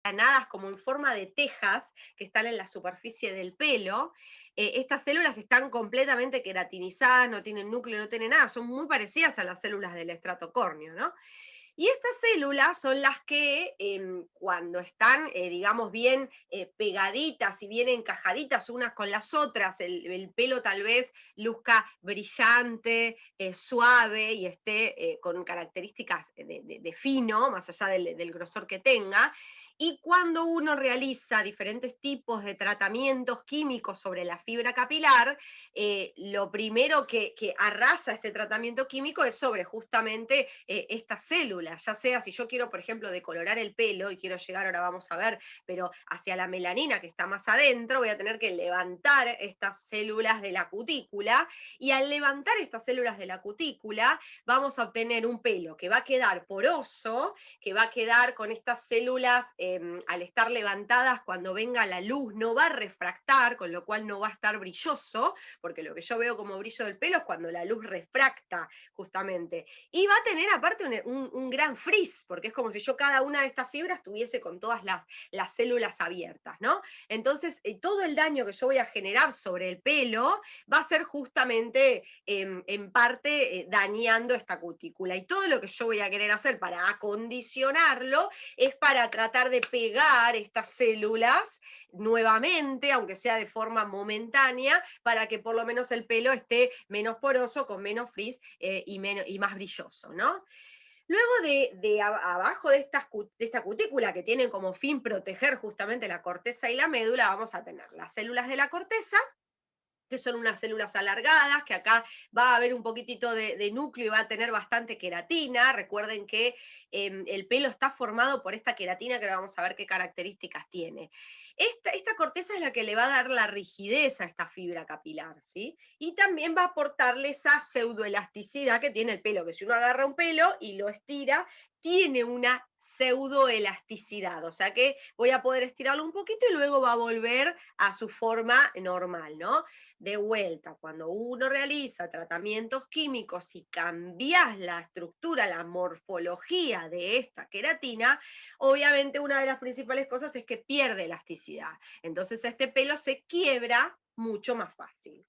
aplanadas como en forma de tejas que están en la superficie del pelo. Estas células están completamente queratinizadas, no tienen núcleo, no tienen nada, son muy parecidas a las células del estrato córneo, ¿no? Y estas células son las que cuando están, digamos, bien pegaditas y bien encajaditas unas con las otras, el pelo tal vez luzca brillante, suave y esté con características de fino, más allá del grosor que tenga. Y cuando uno realiza diferentes tipos de tratamientos químicos sobre la fibra capilar, lo primero que arrasa este tratamiento químico es sobre justamente estas células, ya sea si yo quiero, por ejemplo, decolorar el pelo y quiero llegar, ahora vamos a ver, pero hacia la melanina que está más adentro, voy a tener que levantar estas células de la cutícula y al levantar estas células de la cutícula vamos a obtener un pelo que va a quedar poroso, que va a quedar con estas células al estar levantadas cuando venga la luz no va a refractar, con lo cual no va a estar brilloso, porque lo que yo veo como brillo del pelo es cuando la luz refracta justamente. Y va a tener aparte un gran frizz, porque es como si yo cada una de estas fibras tuviese con todas las células abiertas, ¿no? Entonces, todo el daño que yo voy a generar sobre el pelo va a ser justamente en parte dañando esta cutícula. Y todo lo que yo voy a querer hacer para acondicionarlo es para tratar de pegar estas células nuevamente, aunque sea de forma momentánea, para que por lo menos el pelo esté menos poroso, con menos frizz y más brilloso, ¿no? Luego abajo de esta cutícula que tiene como fin proteger justamente la corteza y la médula, vamos a tener las células de la corteza, que son unas células alargadas, que acá va a haber un poquitito de núcleo y va a tener bastante queratina. Recuerden que el pelo está formado por esta queratina, que ahora vamos a ver qué características tiene. Esta corteza es la que le va a dar la rigidez a esta fibra capilar, ¿sí? Y también va a aportarle esa pseudoelasticidad que tiene el pelo, que si uno agarra un pelo y lo estira, tiene una pseudoelasticidad, o sea que voy a poder estirarlo un poquito y luego va a volver a su forma normal, ¿no? De vuelta, cuando uno realiza tratamientos químicos y cambias la estructura, la morfología de esta queratina, obviamente una de las principales cosas es que pierde elasticidad. Entonces este pelo se quiebra mucho más fácil.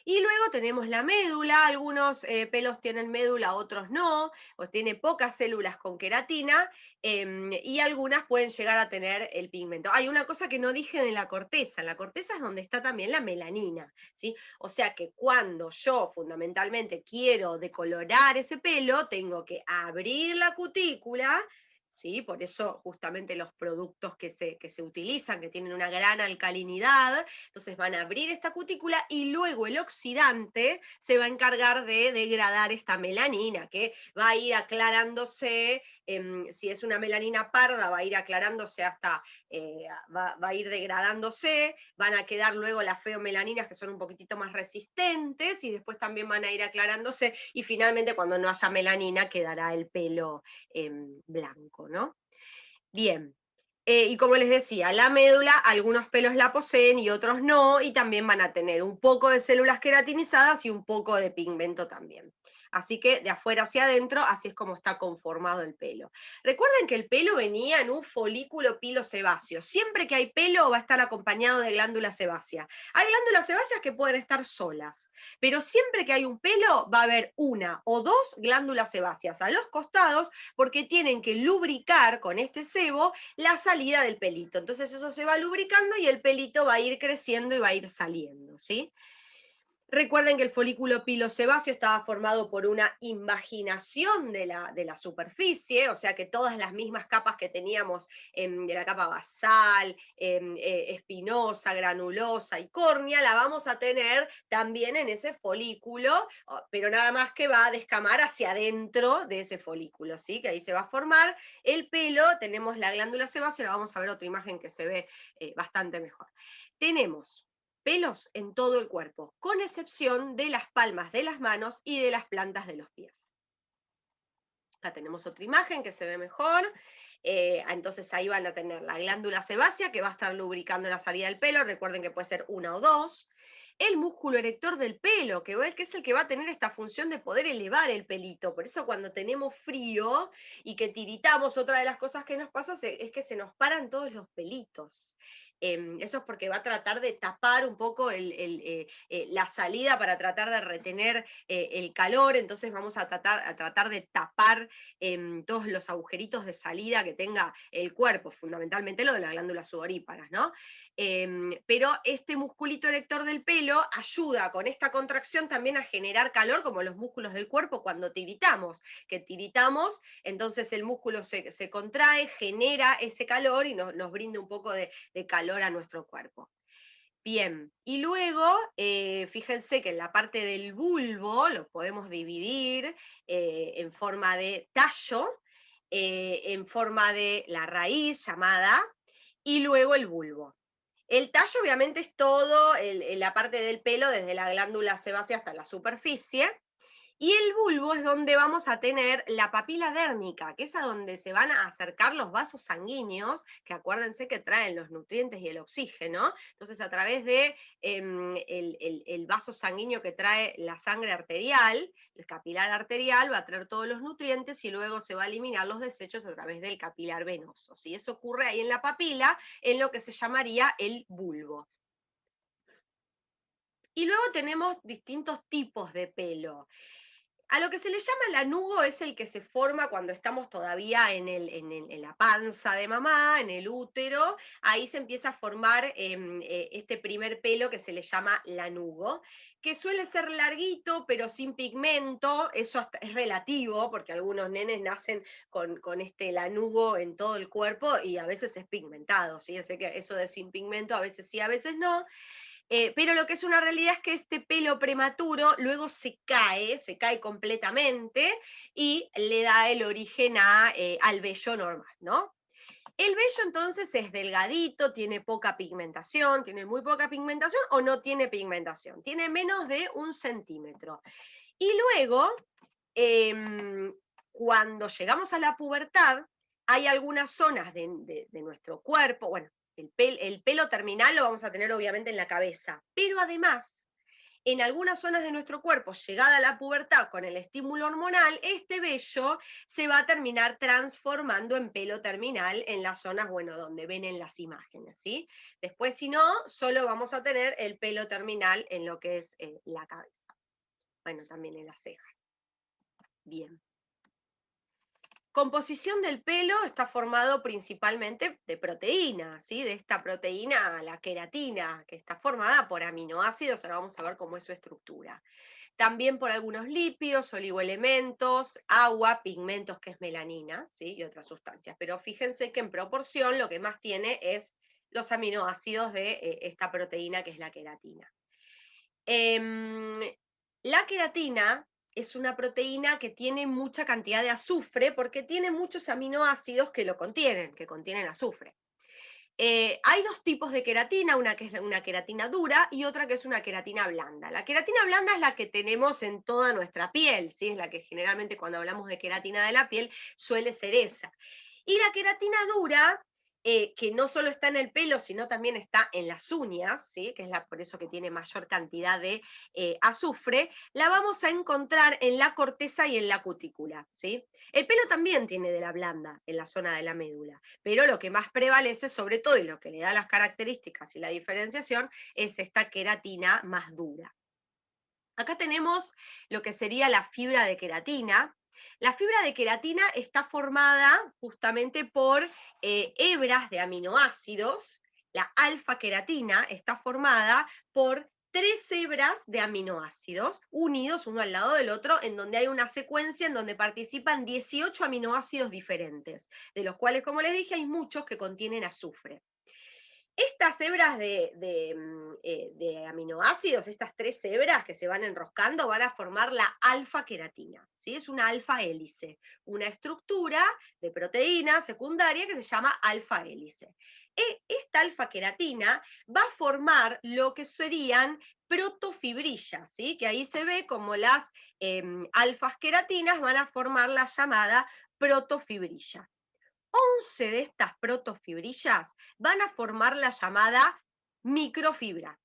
Y luego tenemos la médula, algunos pelos tienen médula, otros no, o tiene pocas células con queratina, y algunas pueden llegar a tener el pigmento. Hay una cosa que no dije de la corteza es donde está también la melanina, ¿sí? O sea que cuando yo fundamentalmente quiero decolorar ese pelo, tengo que abrir la cutícula, ¿sí? Por eso justamente los productos que se utilizan, que tienen una gran alcalinidad, entonces van a abrir esta cutícula y luego el oxidante se va a encargar de degradar esta melanina, que va a ir aclarándose, si es una melanina parda, va a ir aclarándose hasta, va a ir degradándose, van a quedar luego las feomelaninas que son un poquitito más resistentes y después también van a ir aclarándose y finalmente cuando no haya melanina quedará el pelo blanco, ¿no? Bien, y como les decía, la médula, algunos pelos la poseen y otros no, y también van a tener un poco de células queratinizadas y un poco de pigmento también. Así que de afuera hacia adentro, así es como está conformado el pelo. Recuerden que el pelo venía en un folículo pilosebáceo. Siempre que hay pelo va a estar acompañado de glándula sebácea. Hay glándulas sebáceas que pueden estar solas, pero siempre que hay un pelo va a haber una o dos glándulas sebáceas a los costados porque tienen que lubricar con este sebo la salida del pelito. Entonces eso se va lubricando y el pelito va a ir creciendo y va a ir saliendo, ¿sí? Recuerden que el folículo pilosebáceo estaba formado por una invaginación de la superficie, o sea que todas las mismas capas que teníamos de la capa basal, espinosa, granulosa y córnea, la vamos a tener también en ese folículo, pero nada más que va a descamar hacia adentro de ese folículo, ¿sí? Que ahí se va a formar el pelo, tenemos la glándula sebácea, la vamos a ver otra imagen que se ve bastante mejor. Tenemos pelos en todo el cuerpo, con excepción de las palmas de las manos y de las plantas de los pies. Acá tenemos otra imagen que se ve mejor. Entonces ahí van a tener la glándula sebácea que va a estar lubricando la salida del pelo. Recuerden que puede ser una o dos. el músculo erector del pelo, que es el que va a tener esta función de poder elevar el pelito. Por eso cuando tenemos frío y que tiritamos, otra de las cosas que nos pasa es que se nos paran todos los pelitos. Eso es porque va a tratar de tapar un poco la salida para tratar de retener el calor, entonces vamos a tratar de tapar todos los agujeritos de salida que tenga el cuerpo, fundamentalmente lo de las glándulas sudoríparas, ¿no? Pero este musculito erector del pelo ayuda con esta contracción también a generar calor, como los músculos del cuerpo cuando tiritamos, que tiritamos, entonces el músculo se contrae, genera ese calor y nos brinda un poco de calor a nuestro cuerpo. Bien, y luego, fíjense que en la parte del bulbo lo podemos dividir en forma de tallo, en forma de la raíz llamada, y luego el bulbo. El tallo obviamente es todo la parte del pelo, desde la glándula sebácea hasta la superficie, y el bulbo es donde vamos a tener la papila dérmica, que es a donde se van a acercar los vasos sanguíneos, que acuérdense que traen los nutrientes y el oxígeno. Entonces, a través de el vaso sanguíneo que trae la sangre arterial, el capilar arterial va a traer todos los nutrientes y luego se va a eliminar los desechos a través del capilar venoso. ¿Sí? Eso ocurre ahí en la papila, en lo que se llamaría el bulbo. Y luego tenemos distintos tipos de pelo. A lo que se le llama lanugo es el que se forma cuando estamos todavía en la panza de mamá, en el útero. Ahí se empieza a formar este primer pelo que se le llama lanugo, que suele ser larguito pero sin pigmento. Eso es relativo porque algunos nenes nacen con este lanugo en todo el cuerpo y a veces es pigmentado. ¿Sí? Sé que eso de sin pigmento a veces sí, a veces no. Pero lo que es una realidad es que este pelo prematuro luego se cae completamente y le da el origen al vello normal, ¿no? El vello entonces es delgadito, tiene poca pigmentación, tiene muy poca pigmentación o no tiene pigmentación, tiene menos de 1 centímetro. Y luego, em, cuando llegamos a la pubertad, hay algunas zonas de nuestro cuerpo, bueno, el pelo terminal lo vamos a tener obviamente en la cabeza, pero además, en algunas zonas de nuestro cuerpo, llegada a la pubertad con el estímulo hormonal, este vello se va a terminar transformando en pelo terminal en las zonas, bueno, donde ven en las imágenes, ¿sí? Después, si no, solo vamos a tener el pelo terminal en lo que es la cabeza. Bueno, también en las cejas. Bien. Composición del pelo está formado principalmente de proteínas, ¿sí? De esta proteína, la queratina, que está formada por aminoácidos, ahora vamos a ver cómo es su estructura. También por algunos lípidos, oligoelementos, agua, pigmentos, que es melanina, ¿sí? Y otras sustancias. Pero fíjense que en proporción lo que más tiene es los aminoácidos de esta proteína que es la queratina. La queratina es una proteína que tiene mucha cantidad de azufre porque tiene muchos aminoácidos que contienen azufre. Hay dos tipos de queratina, una que es una queratina dura y otra que es una queratina blanda. La queratina blanda es la que tenemos en toda nuestra piel, ¿sí? Es la que generalmente cuando hablamos de queratina de la piel suele ser esa. Y la queratina dura, que no solo está en el pelo, sino también está en las uñas, ¿sí? Que es por eso que tiene mayor cantidad de azufre, la vamos a encontrar en la corteza y en la cutícula, ¿sí? El pelo también tiene de la blanda en la zona de la médula, pero lo que más prevalece, sobre todo, y lo que le da las características y la diferenciación, es esta queratina más dura. Acá tenemos lo que sería la fibra de queratina. La fibra de queratina está formada justamente por hebras de aminoácidos. La alfa-queratina está formada por 3 hebras de aminoácidos unidos uno al lado del otro, en donde hay una secuencia en donde participan 18 aminoácidos diferentes, de los cuales, como les dije, hay muchos que contienen azufre. Estas hebras de aminoácidos, estas 3 hebras que se van enroscando, van a formar la alfa-queratina, ¿sí? Es una alfa-hélice, una estructura de proteína secundaria que se llama alfa-hélice. Esta alfa-queratina va a formar lo que serían protofibrillas, ¿sí? Que ahí se ve como las alfas-queratinas van a formar la llamada protofibrilla. 11 de estas protofibrillas van a formar la llamada microfibra.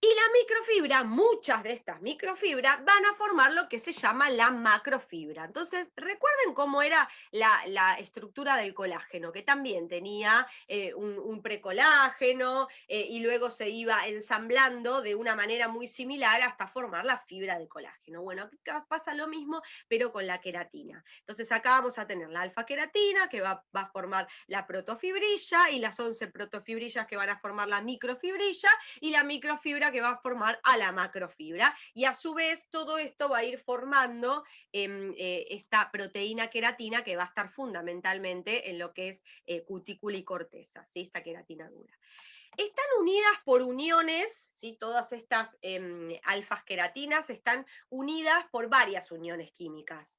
Y la microfibra, muchas de estas microfibras van a formar lo que se llama la macrofibra. Entonces, recuerden cómo era la estructura del colágeno, que también tenía un precolágeno y luego se iba ensamblando de una manera muy similar hasta formar la fibra de colágeno. Bueno, acá pasa lo mismo, pero con la queratina. Entonces, acá vamos a tener la alfa-queratina, que va a formar la protofibrilla, y las 11 protofibrillas que van a formar la microfibrilla, y la microfibra que va a formar a la macrofibra, y a su vez todo esto va a ir formando esta proteína queratina que va a estar fundamentalmente en lo que es cutícula y corteza, ¿sí? Esta queratina dura. Están unidas por uniones, ¿sí? Todas estas alfas queratinas están unidas por varias uniones químicas.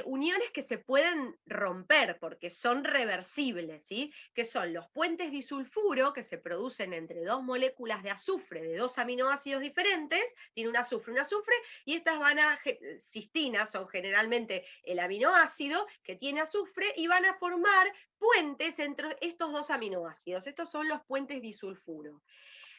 Uniones que se pueden romper porque son reversibles, ¿sí? Que son los puentes disulfuro que se producen entre dos moléculas de azufre de dos aminoácidos diferentes, tiene un azufre, y estas cistinas son generalmente el aminoácido que tiene azufre y van a formar puentes entre estos dos aminoácidos. Estos son los puentes disulfuro.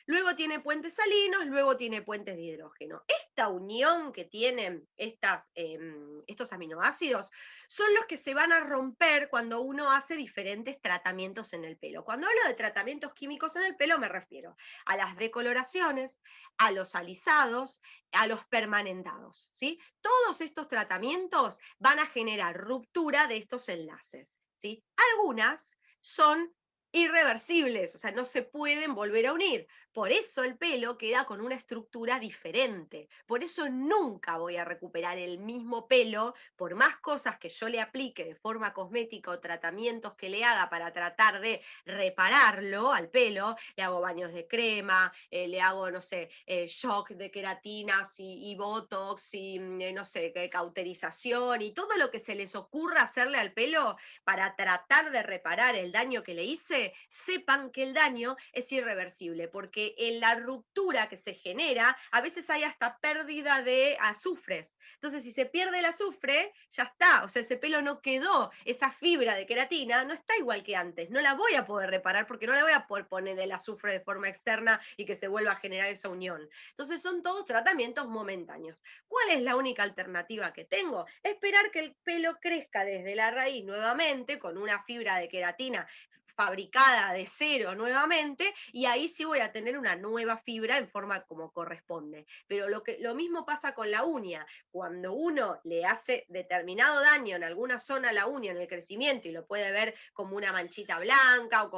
Luego tiene puentes salinos, luego tiene puentes de hidrógeno. Esta unión que tienen estos aminoácidos son los que se van a romper cuando uno hace diferentes tratamientos en el pelo. Cuando hablo de tratamientos químicos en el pelo me refiero a las decoloraciones, a los alisados, a los permanentados, ¿sí? Todos estos tratamientos van a generar ruptura de estos enlaces, ¿sí? Algunas son irreversibles, o sea, no se pueden volver a unir. Por eso el pelo queda con una estructura diferente. Por eso nunca voy a recuperar el mismo pelo, por más cosas que yo le aplique de forma cosmética o tratamientos que le haga para tratar de repararlo al pelo. Le hago baños de crema, le hago, no sé, shock de queratinas y botox y, no sé, cauterización y todo lo que se les ocurra hacerle al pelo para tratar de reparar el daño que le hice, sepan que el daño es irreversible, porque en la ruptura que se genera, a veces hay hasta pérdida de azufres. Entonces, si se pierde el azufre, ya está, o sea, ese pelo no quedó, esa fibra de queratina no está igual que antes, no la voy a poder reparar porque no le voy a poder poner el azufre de forma externa y que se vuelva a generar esa unión. Entonces, son todos tratamientos momentáneos. ¿Cuál es la única alternativa que tengo? Esperar que el pelo crezca desde la raíz nuevamente con una fibra de queratina fabricada de cero nuevamente, y ahí sí voy a tener una nueva fibra en forma como corresponde. Pero lo mismo pasa con la uña. Cuando uno le hace determinado daño en alguna zona a la uña en el crecimiento y lo puede ver como una manchita blanca o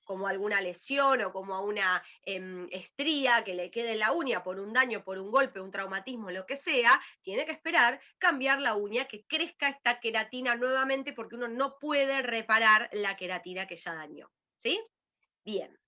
como alguna lesión o como una estría que le quede en la uña por un daño, por un golpe, un traumatismo, lo que sea, tiene que esperar cambiar la uña, que crezca esta queratina nuevamente, porque uno no puede reparar la queratina que ya dañó. ¿Sí? Bien.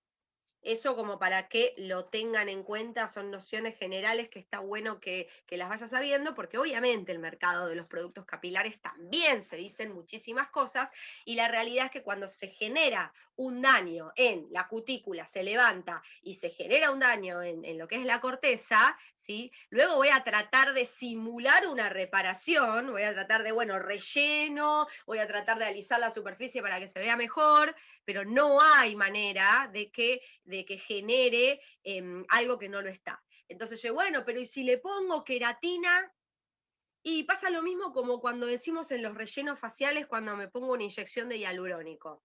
Eso como para que lo tengan en cuenta, son nociones generales que está bueno que las vayas sabiendo, porque obviamente el mercado de los productos capilares también se dicen muchísimas cosas, y la realidad es que cuando se genera un daño en la cutícula, se levanta y se genera un daño en lo que es la corteza, ¿sí? Luego voy a tratar de simular una reparación, voy a tratar de, bueno, relleno, voy a tratar de alisar la superficie para que se vea mejor, pero no hay manera de que genere algo que no lo está. Entonces yo, bueno, pero ¿y si le pongo queratina? Y pasa lo mismo como cuando decimos en los rellenos faciales cuando me pongo una inyección de hialurónico.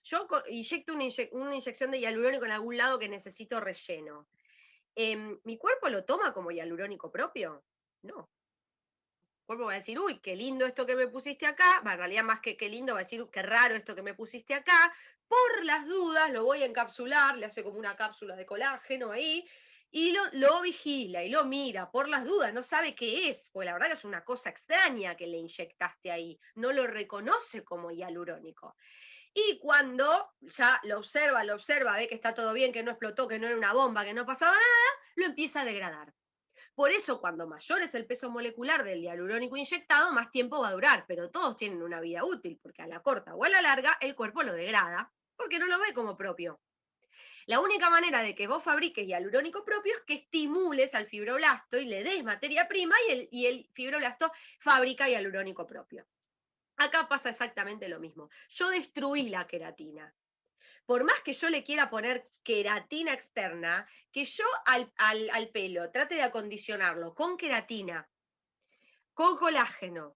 Yo inyecto una inyección de hialurónico en algún lado que necesito relleno. ¿Mi cuerpo lo toma como hialurónico propio? No. El cuerpo va a decir, uy, qué lindo esto que me pusiste acá. En realidad, más que qué lindo, va a decir, qué raro esto que me pusiste acá. Por las dudas, lo voy a encapsular, le hace como una cápsula de colágeno ahí, y lo vigila y lo mira por las dudas, no sabe qué es, porque la verdad que es una cosa extraña que le inyectaste ahí, no lo reconoce como hialurónico. Y cuando ya lo observa, ve que está todo bien, que no explotó, que no era una bomba, que no pasaba nada, lo empieza a degradar. Por eso, cuando mayor es el peso molecular del hialurónico inyectado, más tiempo va a durar, pero todos tienen una vida útil, porque a la corta o a la larga el cuerpo lo degrada, porque no lo ve como propio. La única manera de que vos fabriques hialurónico propio es que estimules al fibroblasto y le des materia prima, y el fibroblasto fabrica hialurónico propio. Acá pasa exactamente lo mismo. Yo destruí la queratina. por más que yo le quiera poner queratina externa, que yo al pelo trate de acondicionarlo con queratina, con colágeno,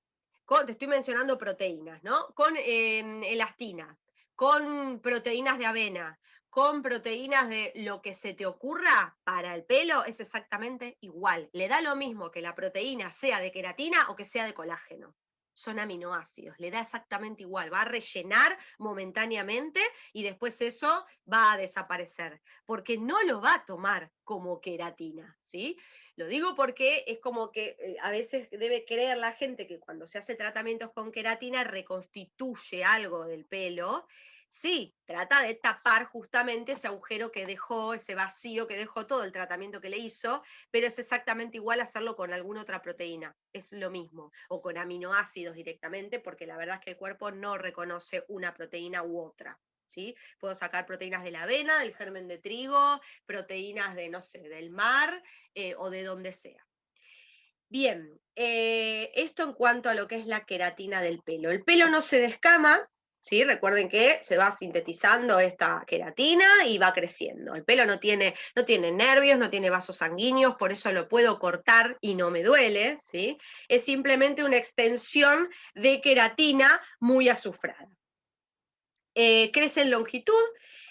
te estoy mencionando proteínas, ¿no? Con elastina, con proteínas de avena, con proteínas de lo que se te ocurra para el pelo, es exactamente igual. Le da lo mismo que la proteína sea de queratina o que sea de colágeno. Son aminoácidos, le da exactamente igual, va a rellenar momentáneamente y después eso va a desaparecer, porque no lo va a tomar como queratina, ¿sí? Lo digo porque es como que a veces debe creer la gente que cuando se hace tratamientos con queratina reconstituye algo del pelo. Sí, trata de tapar justamente ese agujero que dejó, ese vacío que dejó todo el tratamiento que le hizo, pero es exactamente igual hacerlo con alguna otra proteína. Es lo mismo, o con aminoácidos directamente, porque la verdad es que el cuerpo no reconoce una proteína u otra. ¿Sí? Puedo sacar proteínas de la avena, del germen de trigo, proteínas de, no sé, del mar, o de donde sea. Bien, esto en cuanto a lo que es la queratina del pelo. El pelo no se descama, ¿sí? Recuerden que se va sintetizando esta queratina y va creciendo. El pelo no tiene nervios, no tiene vasos sanguíneos, por eso lo puedo cortar y no me duele, ¿sí? Es simplemente una extensión de queratina muy azufrada. Crece en longitud.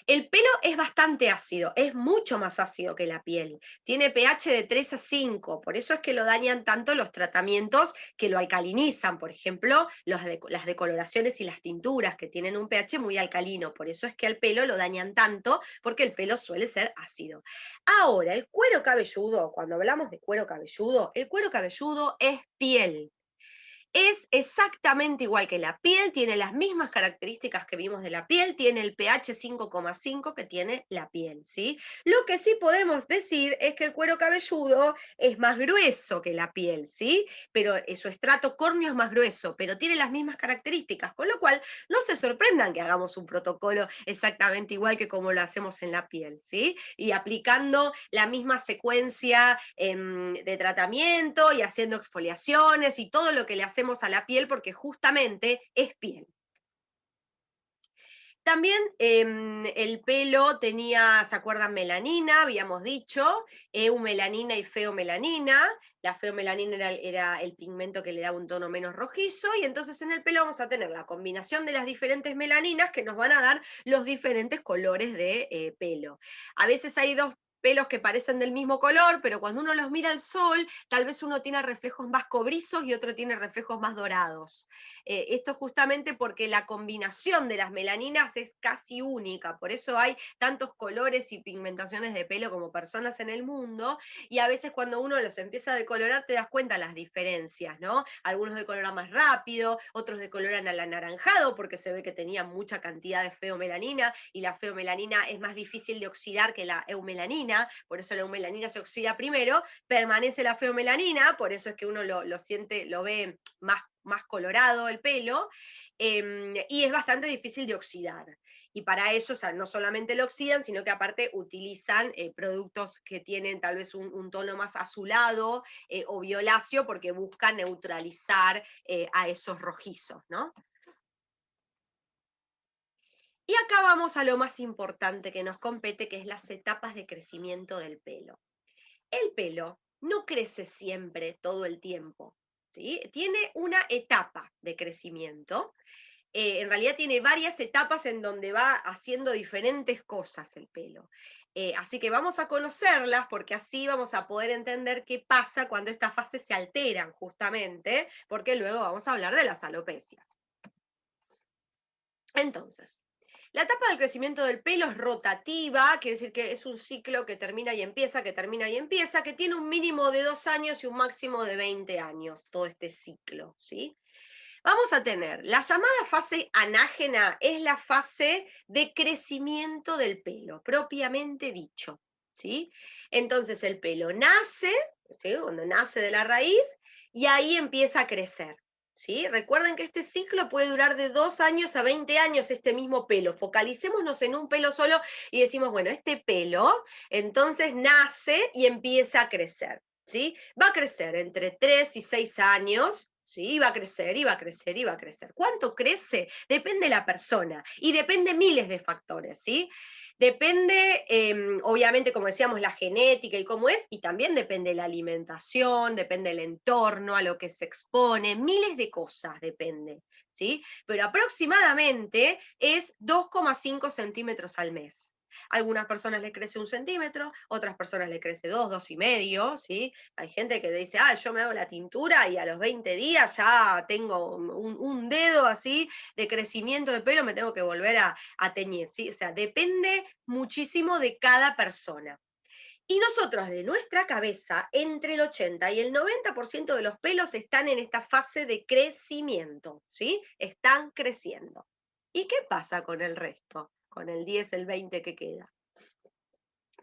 El pelo es bastante ácido, es mucho más ácido que la piel. Tiene pH de 3 a 5, por eso es que lo dañan tanto los tratamientos que lo alcalinizan, por ejemplo, las decoloraciones y las tinturas que tienen un pH muy alcalino, por eso es que al pelo lo dañan tanto, porque el pelo suele ser ácido. Ahora, el cuero cabelludo, cuando hablamos de cuero cabelludo, el cuero cabelludo es piel. Es exactamente igual que la piel, tiene las mismas características que vimos de la piel, tiene el pH 5,5 que tiene la piel, ¿sí? Lo que sí podemos decir es que el cuero cabelludo es más grueso que la piel, ¿sí? Pero su estrato córneo es más grueso, pero tiene las mismas características, con lo cual no se sorprendan que hagamos un protocolo exactamente igual que como lo hacemos en la piel, ¿sí? Y aplicando la misma secuencia de tratamiento y haciendo exfoliaciones y todo lo que le hacemos a la piel porque justamente es piel. También el pelo tenía, ¿se acuerdan? Melanina, habíamos dicho, eumelanina y feomelanina. La feomelanina era el pigmento que le daba un tono menos rojizo, y entonces en el pelo vamos a tener la combinación de las diferentes melaninas que nos van a dar los diferentes colores de pelo. A veces hay dos pelos que parecen del mismo color, pero cuando uno los mira al sol, tal vez uno tiene reflejos más cobrizos y otro tiene reflejos más dorados. Esto justamente porque la combinación de las melaninas es casi única, por eso hay tantos colores y pigmentaciones de pelo como personas en el mundo, y a veces cuando uno los empieza a decolorar te das cuenta las diferencias, ¿no? Algunos decoloran más rápido, otros decoloran al anaranjado porque se ve que tenían mucha cantidad de feomelanina, y la feomelanina es más difícil de oxidar que la eumelanina, por eso la eumelanina se oxida primero, permanece la feomelanina, por eso es que uno lo siente, lo ve más colorado el pelo, y es bastante difícil de oxidar. Y para eso, o sea, no solamente lo oxidan, sino que aparte utilizan productos que tienen tal vez un tono más azulado o violáceo, porque buscan neutralizar a esos rojizos, ¿no? Y acá vamos a lo más importante que nos compete, que es las etapas de crecimiento del pelo. El pelo no crece siempre, todo el tiempo, ¿sí? Tiene una etapa de crecimiento. En realidad tiene varias etapas en donde va haciendo diferentes cosas el pelo. Así que vamos a conocerlas porque así vamos a poder entender qué pasa cuando estas fases se alteran justamente, porque luego vamos a hablar de las alopecias. Entonces, la etapa del crecimiento del pelo es rotativa, quiere decir que es un ciclo que termina y empieza, que termina y empieza, que tiene un mínimo de 2 años y un máximo de 20 años, todo este ciclo, ¿sí? Vamos a tener la llamada fase anágena, es la fase de crecimiento del pelo, propiamente dicho, ¿sí? Entonces el pelo nace, ¿sí? Cuando nace de la raíz, y ahí empieza a crecer, ¿sí? Recuerden que este ciclo puede durar de 2 años a 20 años, este mismo pelo. Focalicémonos en un pelo solo y decimos, bueno, este pelo entonces nace y empieza a crecer, ¿sí? Va a crecer entre 3 y 6 años, Sí, iba a crecer, iba a crecer, iba a crecer. ¿Cuánto crece? Depende de la persona y depende miles de factores, ¿sí? Depende, obviamente, como decíamos, la genética y cómo es, y también depende la alimentación, depende el entorno, a lo que se expone, miles de cosas depende, ¿sí? Pero aproximadamente es 2,5 centímetros al mes. Algunas personas les crece 1 centímetro, otras personas les crece 2, 2,5, ¿sí? Hay gente que dice, yo me hago la tintura y a los 20 días ya tengo un dedo así de crecimiento de pelo, me tengo que volver a teñir, ¿sí? O sea, depende muchísimo de cada persona. Y nosotros, de nuestra cabeza, entre el 80 y el 90% de los pelos están en esta fase de crecimiento, ¿sí? Están creciendo. ¿Y qué pasa con el resto? Con el 10, el 20 que queda.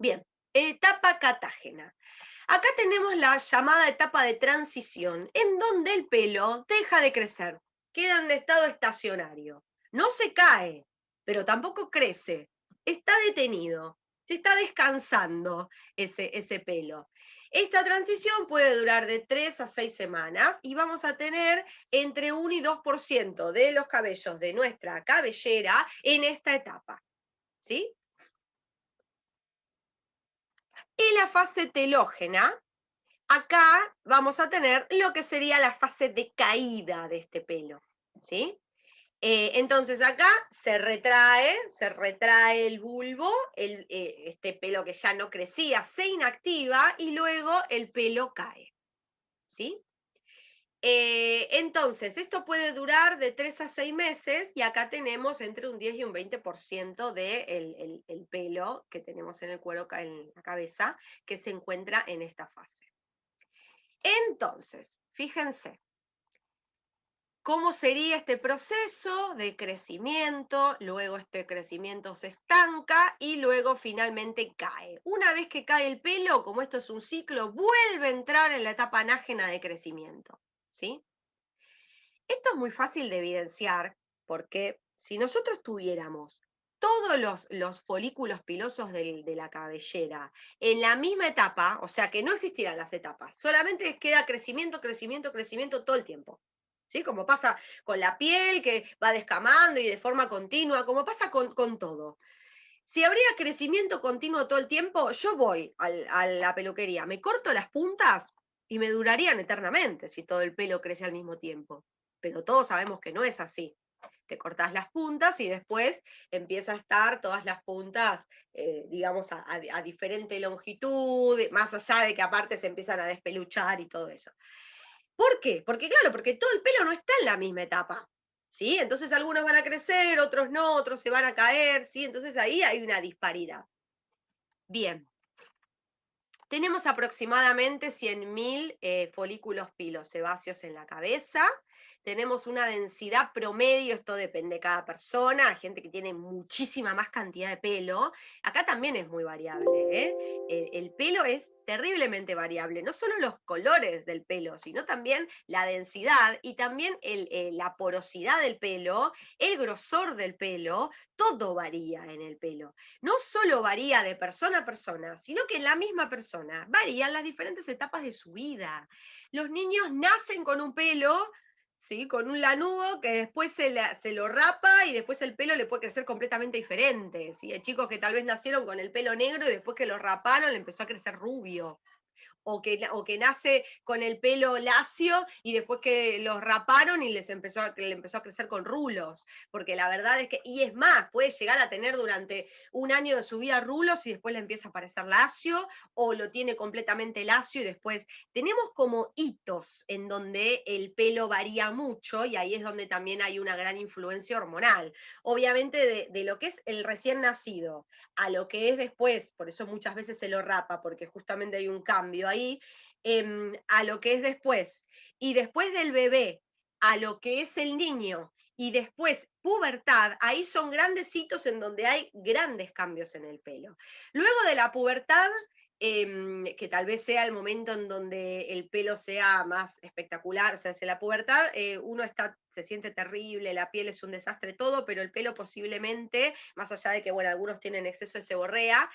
Bien, etapa catágena. Acá tenemos la llamada etapa de transición, en donde el pelo deja de crecer, queda en un estado estacionario. No se cae, pero tampoco crece, está detenido, se está descansando ese pelo. Esta transición puede durar de 3 a 6 semanas y vamos a tener entre 1 y 2% de los cabellos de nuestra cabellera en esta etapa, ¿sí? En la fase telógena, acá vamos a tener lo que sería la fase de caída de este pelo, ¿sí? Entonces acá se retrae el bulbo, este pelo que ya no crecía se inactiva y luego el pelo cae, ¿sí? Entonces, esto puede durar de 3 a 6 meses y acá tenemos entre un 10 y un 20% de el pelo que tenemos en el cuero, en la cabeza, que se encuentra en esta fase. Entonces, fíjense, ¿cómo sería este proceso de crecimiento? Luego este crecimiento se estanca y luego finalmente cae. Una vez que cae el pelo, como esto es un ciclo, vuelve a entrar en la etapa anágena de crecimiento, ¿sí? Esto es muy fácil de evidenciar porque si nosotros tuviéramos todos los folículos pilosos de la cabellera en la misma etapa, o sea que no existieran las etapas, solamente queda crecimiento, crecimiento, crecimiento todo el tiempo. ¿Sí? Como pasa con la piel que va descamando y de forma continua, como pasa con todo. Si habría crecimiento continuo todo el tiempo, yo voy a la peluquería, me corto las puntas y me durarían eternamente si todo el pelo crece al mismo tiempo. Pero todos sabemos que no es así. Te cortás las puntas y después empieza a estar todas las puntas, digamos, a diferente longitud, más allá de que aparte se empiezan a despeluchar y todo eso. ¿Por qué? Porque claro, porque todo el pelo no está en la misma etapa, ¿sí? Entonces algunos van a crecer, otros no, otros se van a caer, ¿sí? Entonces ahí hay una disparidad. Bien, tenemos aproximadamente 100.000 folículos pilosebáceos en la cabeza. Tenemos una densidad promedio, esto depende de cada persona, hay gente que tiene muchísima más cantidad de pelo. Acá también es muy variable, ¿eh? El pelo es terriblemente variable, no solo los colores del pelo, sino también la densidad y también la porosidad del pelo, el grosor del pelo, todo varía en el pelo. No solo varía de persona a persona, sino que en la misma persona varían las diferentes etapas de su vida. Los niños nacen con un pelo, ¿sí? Con un lanudo que después se lo rapa y después el pelo le puede crecer completamente diferente, ¿sí? Hay chicos que tal vez nacieron con el pelo negro y después que lo raparon le empezó a crecer rubio. O que nace con el pelo lacio y después que los raparon y le empezó a crecer con rulos, porque la verdad es que, y es más, puede llegar a tener durante un año de su vida rulos y después le empieza a parecer lacio, o lo tiene completamente lacio y después tenemos como hitos en donde el pelo varía mucho y ahí es donde también hay una gran influencia hormonal. Obviamente de lo que es el recién nacido a lo que es después, por eso muchas veces se lo rapa, porque justamente hay un cambio ahí, a lo que es después, y después del bebé a lo que es el niño, y después pubertad, ahí son grandes hitos en donde hay grandes cambios en el pelo. Luego de la pubertad, que tal vez sea el momento en donde el pelo sea más espectacular, o sea, en la pubertad uno se siente terrible, la piel es un desastre, todo, pero el pelo posiblemente, más allá de que, bueno, algunos tienen exceso de seborrea,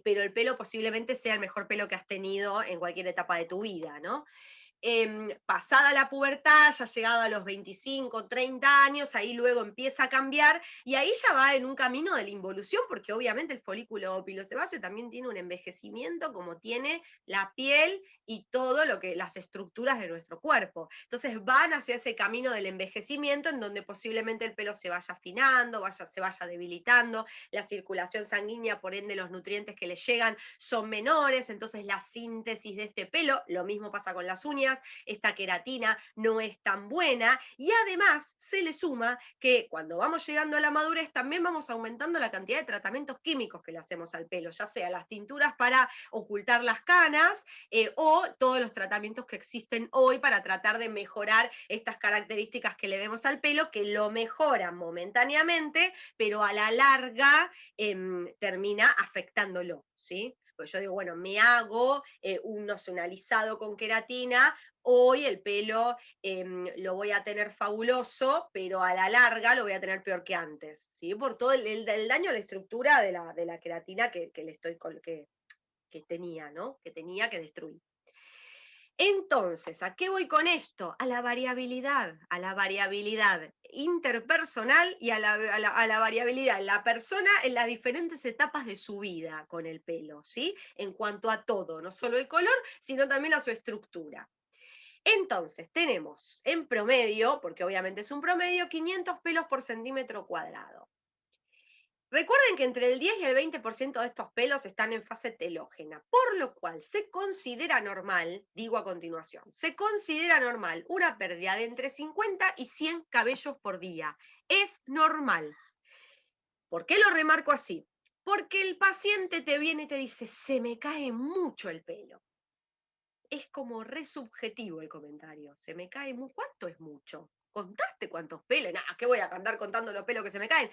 pero el pelo posiblemente sea el mejor pelo que has tenido en cualquier etapa de tu vida, ¿no? pasada la pubertad, ya llegado a los 25, 30 años, ahí luego empieza a cambiar y ahí ya va en un camino de la involución, porque obviamente el folículo pilosebáceo también tiene un envejecimiento como tiene la piel y todo lo que las estructuras de nuestro cuerpo. Entonces van hacia ese camino del envejecimiento en donde posiblemente el pelo se vaya afinando, se vaya debilitando, la circulación sanguínea, por ende los nutrientes que le llegan son menores, entonces la síntesis de este pelo, lo mismo pasa con las uñas, esta queratina no es tan buena y además se le suma que cuando vamos llegando a la madurez también vamos aumentando la cantidad de tratamientos químicos que le hacemos al pelo, ya sea las tinturas para ocultar las canas o todos los tratamientos que existen hoy para tratar de mejorar estas características que le vemos al pelo, que lo mejoran momentáneamente, pero a la larga termina afectándolo, ¿sí? Pues yo digo, bueno, me hago un, no sé, un alisado con queratina, hoy el pelo lo voy a tener fabuloso, pero a la larga lo voy a tener peor que antes, ¿sí? Por todo el daño a la estructura de la queratina que le estoy, que tenía, ¿no? Que tenía que destruir. Entonces, ¿a qué voy con esto? A la variabilidad interpersonal y a la variabilidad en la persona en las diferentes etapas de su vida con el pelo, ¿sí? En cuanto a todo, no solo el color, sino también a su estructura. Entonces, tenemos en promedio, porque obviamente es un promedio, 500 pelos por centímetro cuadrado. Recuerden que entre el 10 y el 20% de estos pelos están en fase telógena, por lo cual se considera normal, digo a continuación, se considera normal una pérdida de entre 50 y 100 cabellos por día. Es normal. ¿Por qué lo remarco así? Porque el paciente te viene y te dice, se me cae mucho el pelo. Es como re subjetivo el comentario. Se me cae mucho. ¿Cuánto es mucho? ¿Contaste cuántos pelos? Nah, ¿qué voy a andar contando los pelos que se me caen?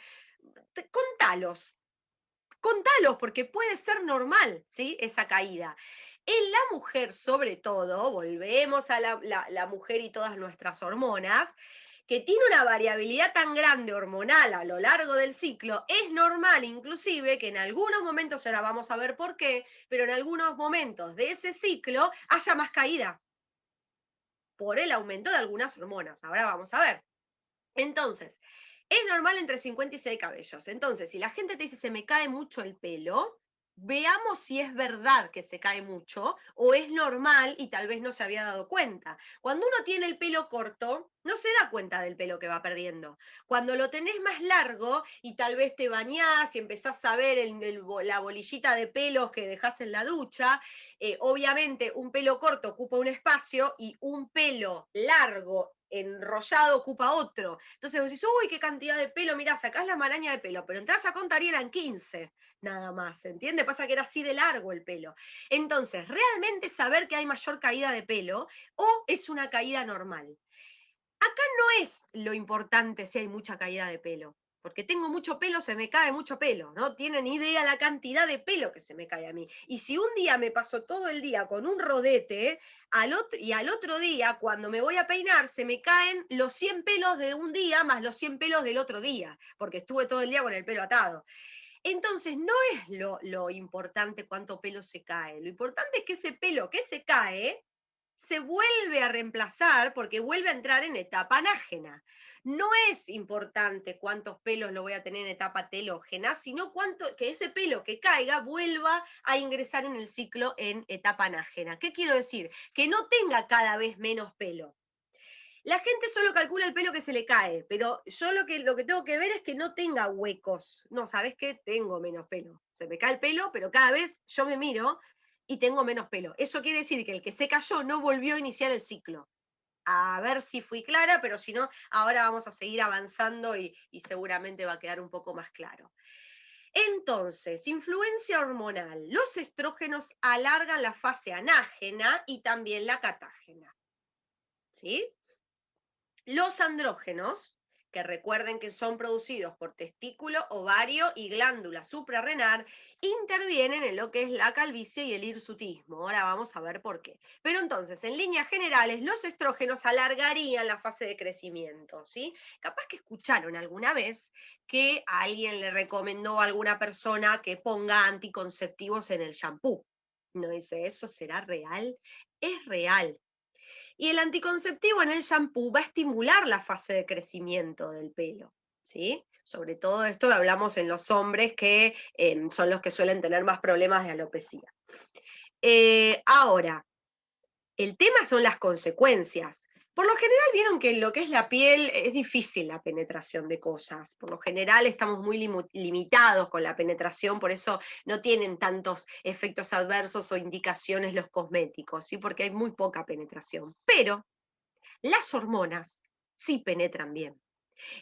Contalos. Contalos, porque puede ser normal, ¿sí? Esa caída. En la mujer, sobre todo, volvemos a la mujer y todas nuestras hormonas, que tiene una variabilidad tan grande hormonal a lo largo del ciclo, es normal inclusive que en algunos momentos, ahora vamos a ver por qué, pero en algunos momentos de ese ciclo haya más caída por el aumento de algunas hormonas. Ahora vamos a ver. Entonces, es normal entre 50 y 6 cabellos. Entonces, si la gente te dice se me cae mucho el pelo, veamos si es verdad que se cae mucho o es normal y tal vez no se había dado cuenta. Cuando uno tiene el pelo corto, no se da cuenta del pelo que va perdiendo. Cuando lo tenés más largo y tal vez te bañás y empezás a ver la bolillita de pelos que dejás en la ducha, obviamente un pelo corto ocupa un espacio y un pelo largo enrollado ocupa otro. Entonces vos decís, uy, qué cantidad de pelo, mirá, sacás la maraña de pelo, pero entras a contar y eran 15 nada más, ¿entiendes? Pasa que era así de largo el pelo. Entonces, realmente saber que hay mayor caída de pelo o es una caída normal. Acá no es lo importante si hay mucha caída de pelo, porque tengo mucho pelo, se me cae mucho pelo, no tienen idea la cantidad de pelo que se me cae a mí. Y si un día me paso todo el día con un rodete, al otro día, cuando me voy a peinar, se me caen los 100 pelos de un día más los 100 pelos del otro día, porque estuve todo el día con el pelo atado. Entonces, no es lo importante cuánto pelo se cae, lo importante es que ese pelo que se cae se vuelve a reemplazar porque vuelve a entrar en etapa anágena. No es importante cuántos pelos lo voy a tener en etapa telógena, sino que ese pelo que caiga vuelva a ingresar en el ciclo en etapa anágena. ¿Qué quiero decir? Que no tenga cada vez menos pelo. La gente solo calcula el pelo que se le cae, pero yo lo que tengo que ver es que no tenga huecos. No, ¿sabes qué? Tengo menos pelo. Se me cae el pelo, pero cada vez yo me miro y tengo menos pelo. Eso quiere decir que el que se cayó no volvió a iniciar el ciclo. A ver si fui clara, pero si no, ahora vamos a seguir avanzando y seguramente va a quedar un poco más claro. Entonces, influencia hormonal. Los estrógenos alargan la fase anágena y también la catágena. ¿Sí? Los andrógenos, que recuerden que son producidos por testículo, ovario y glándula suprarrenal, intervienen en lo que es la calvicie y el hirsutismo. Ahora vamos a ver por qué. Pero entonces, en líneas generales, los estrógenos alargarían la fase de crecimiento, ¿sí? Capaz que escucharon alguna vez que a alguien le recomendó a alguna persona que ponga anticonceptivos en el shampoo. No dice, ¿eso será real? Es real. Y el anticonceptivo en el shampoo va a estimular la fase de crecimiento del pelo, ¿sí? Sobre todo esto lo hablamos en los hombres que son los que suelen tener más problemas de alopecia. Ahora, el tema son las consecuencias. Por lo general, vieron que en lo que es la piel es difícil la penetración de cosas. Por lo general estamos muy limitados con la penetración, por eso no tienen tantos efectos adversos o indicaciones los cosméticos, ¿sí? Porque hay muy poca penetración. Pero las hormonas sí penetran bien.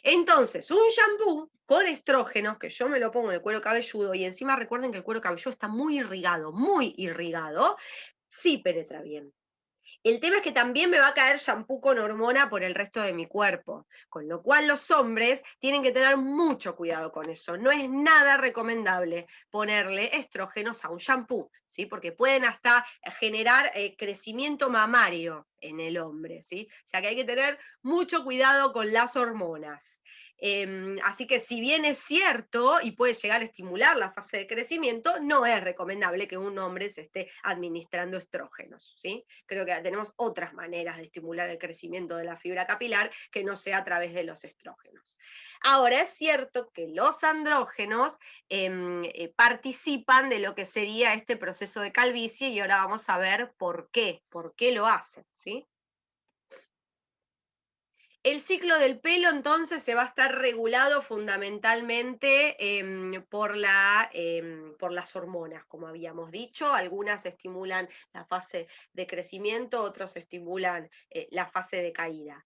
Entonces, un shampoo con estrógenos, que yo me lo pongo en el cuero cabelludo, y encima recuerden que el cuero cabelludo está muy irrigado, sí penetra bien. El tema es que también me va a caer shampoo con hormona por el resto de mi cuerpo, con lo cual los hombres tienen que tener mucho cuidado con eso. No es nada recomendable ponerle estrógenos a un shampoo, ¿sí? Porque pueden hasta generar crecimiento mamario en el hombre, ¿sí? O sea que hay que tener mucho cuidado con las hormonas. Así que si bien es cierto y puede llegar a estimular la fase de crecimiento, no es recomendable que un hombre se esté administrando estrógenos, ¿sí? Creo que tenemos otras maneras de estimular el crecimiento de la fibra capilar que no sea a través de los estrógenos. Ahora, es cierto que los andrógenos participan de lo que sería este proceso de calvicie y ahora vamos a ver por qué lo hacen, ¿sí? El ciclo del pelo entonces se va a estar regulado fundamentalmente por las hormonas, como habíamos dicho. Algunas estimulan la fase de crecimiento, otros estimulan la fase de caída.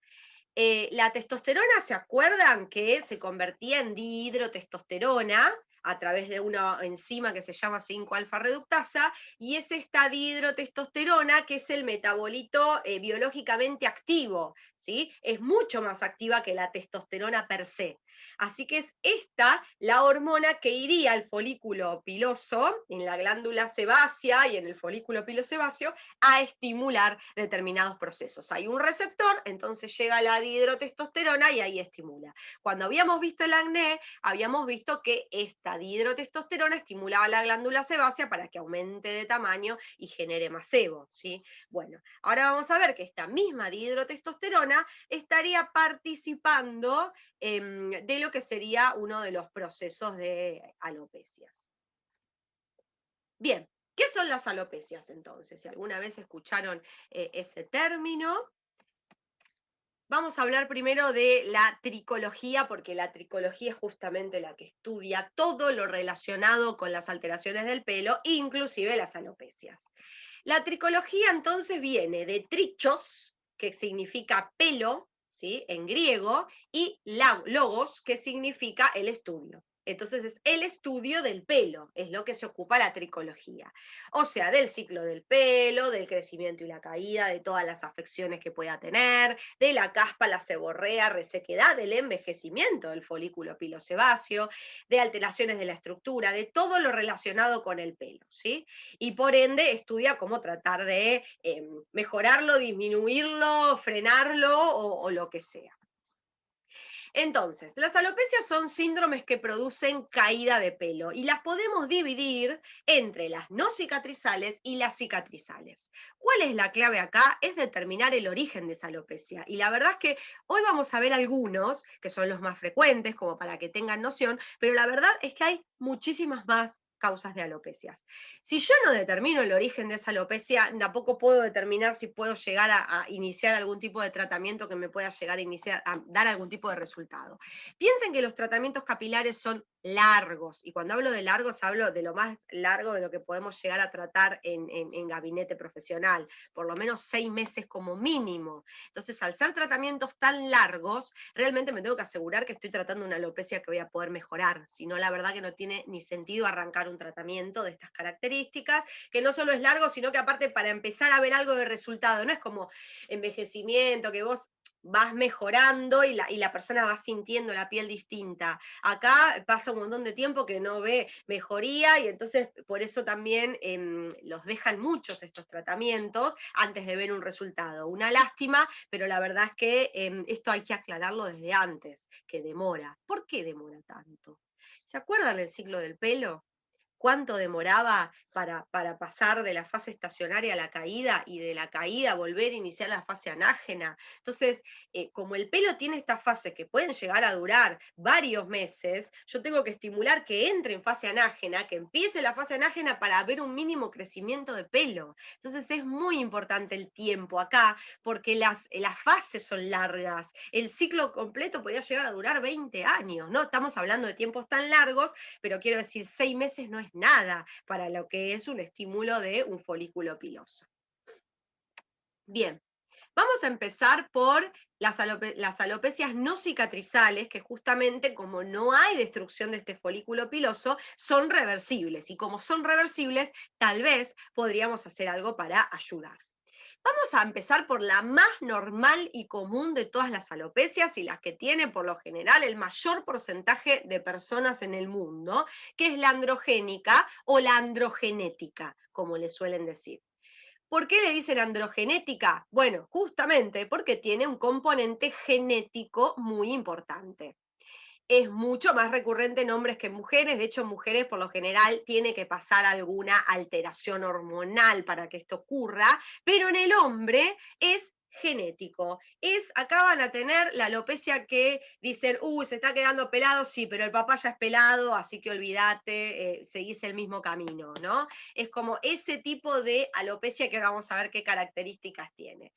La testosterona, ¿se acuerdan que se convertía en dihidrotestosterona a través de una enzima que se llama 5-alfa reductasa? Y es esta dihidrotestosterona que es el metabolito biológicamente activo, ¿sí? Es mucho más activa que la testosterona per se. Así que es esta la hormona que iría al folículo piloso, en la glándula sebácea y en el folículo pilosebáceo, a estimular determinados procesos. Hay un receptor, entonces llega la dihidrotestosterona y ahí estimula. Cuando habíamos visto el acné, habíamos visto que esta dihidrotestosterona estimulaba la glándula sebácea para que aumente de tamaño y genere más sebo, ¿sí? Bueno, ahora vamos a ver que esta misma dihidrotestosterona estaría participando de lo que sería uno de los procesos de alopecias. Bien, ¿qué son las alopecias entonces? Si alguna vez escucharon ese término. Vamos a hablar primero de la tricología, porque la tricología es justamente la que estudia todo lo relacionado con las alteraciones del pelo, inclusive las alopecias. La tricología entonces viene de trichos, que significa pelo, ¿sí? En griego, y logos, que significa el estudio. Entonces es el estudio del pelo, es lo que se ocupa la tricología. O sea, del ciclo del pelo, del crecimiento y la caída, de todas las afecciones que pueda tener, de la caspa, la seborrea, resequedad, del envejecimiento del folículo pilosebáceo, de alteraciones de la estructura, de todo lo relacionado con el pelo, ¿sí? Y por ende estudia cómo tratar de mejorarlo, disminuirlo, frenarlo o lo que sea. Entonces, las alopecias son síndromes que producen caída de pelo y las podemos dividir entre las no cicatrizales y las cicatrizales. ¿Cuál es la clave acá? Es determinar el origen de esa alopecia. Y la verdad es que hoy vamos a ver algunos, que son los más frecuentes, como para que tengan noción, pero la verdad es que hay muchísimas más causas de alopecias. Si yo no determino el origen de esa alopecia, tampoco puedo determinar si puedo llegar a iniciar algún tipo de tratamiento que me pueda llegar a dar algún tipo de resultado. Piensen que los tratamientos capilares son largos, y cuando hablo de largos hablo de lo más largo de lo que podemos llegar a tratar en gabinete profesional, por lo menos 6 meses como mínimo. Entonces, al ser tratamientos tan largos, realmente me tengo que asegurar que estoy tratando una alopecia que voy a poder mejorar, si no, la verdad que no tiene ni sentido arrancar un tratamiento de estas características, que no solo es largo, sino que aparte para empezar a ver algo de resultado, no es como envejecimiento, que vos vas mejorando y la persona va sintiendo la piel distinta. Acá pasa un montón de tiempo que no ve mejoría y entonces por eso también los dejan muchos estos tratamientos antes de ver un resultado. Una lástima, pero la verdad es que esto hay que aclararlo desde antes, que demora. ¿Por qué demora tanto? ¿Se acuerdan el ciclo del pelo? cuánto demoraba para pasar de la fase estacionaria a la caída y de la caída volver a iniciar la fase anágena. Entonces, como el pelo tiene estas fases que pueden llegar a durar varios meses, yo tengo que estimular que entre en fase anágena, que empiece la fase anágena para ver un mínimo crecimiento de pelo. Entonces es muy importante el tiempo acá, porque las fases son largas. El ciclo completo podría llegar a durar 20 años, ¿no? Estamos hablando de tiempos tan largos, pero quiero decir, 6 meses no es nada para lo que es un estímulo de un folículo piloso. Bien, vamos a empezar por las alopecias no cicatrizales, que justamente como no hay destrucción de este folículo piloso, son reversibles. Y como son reversibles, tal vez podríamos hacer algo para ayudar. Vamos a empezar por la más normal y común de todas las alopecias y las que tiene por lo general el mayor porcentaje de personas en el mundo, que es la androgénica o la androgenética, como le suelen decir. ¿Por qué le dicen androgenética? Bueno, justamente porque tiene un componente genético muy importante. Es mucho más recurrente en hombres que en mujeres, de hecho en mujeres por lo general tiene que pasar alguna alteración hormonal para que esto ocurra, pero en el hombre es genético. Acá van a tener la alopecia que dicen, se está quedando pelado, sí, pero el papá ya es pelado, así que olvídate, seguís el mismo camino, ¿no? Es como ese tipo de alopecia que vamos a ver qué características tiene.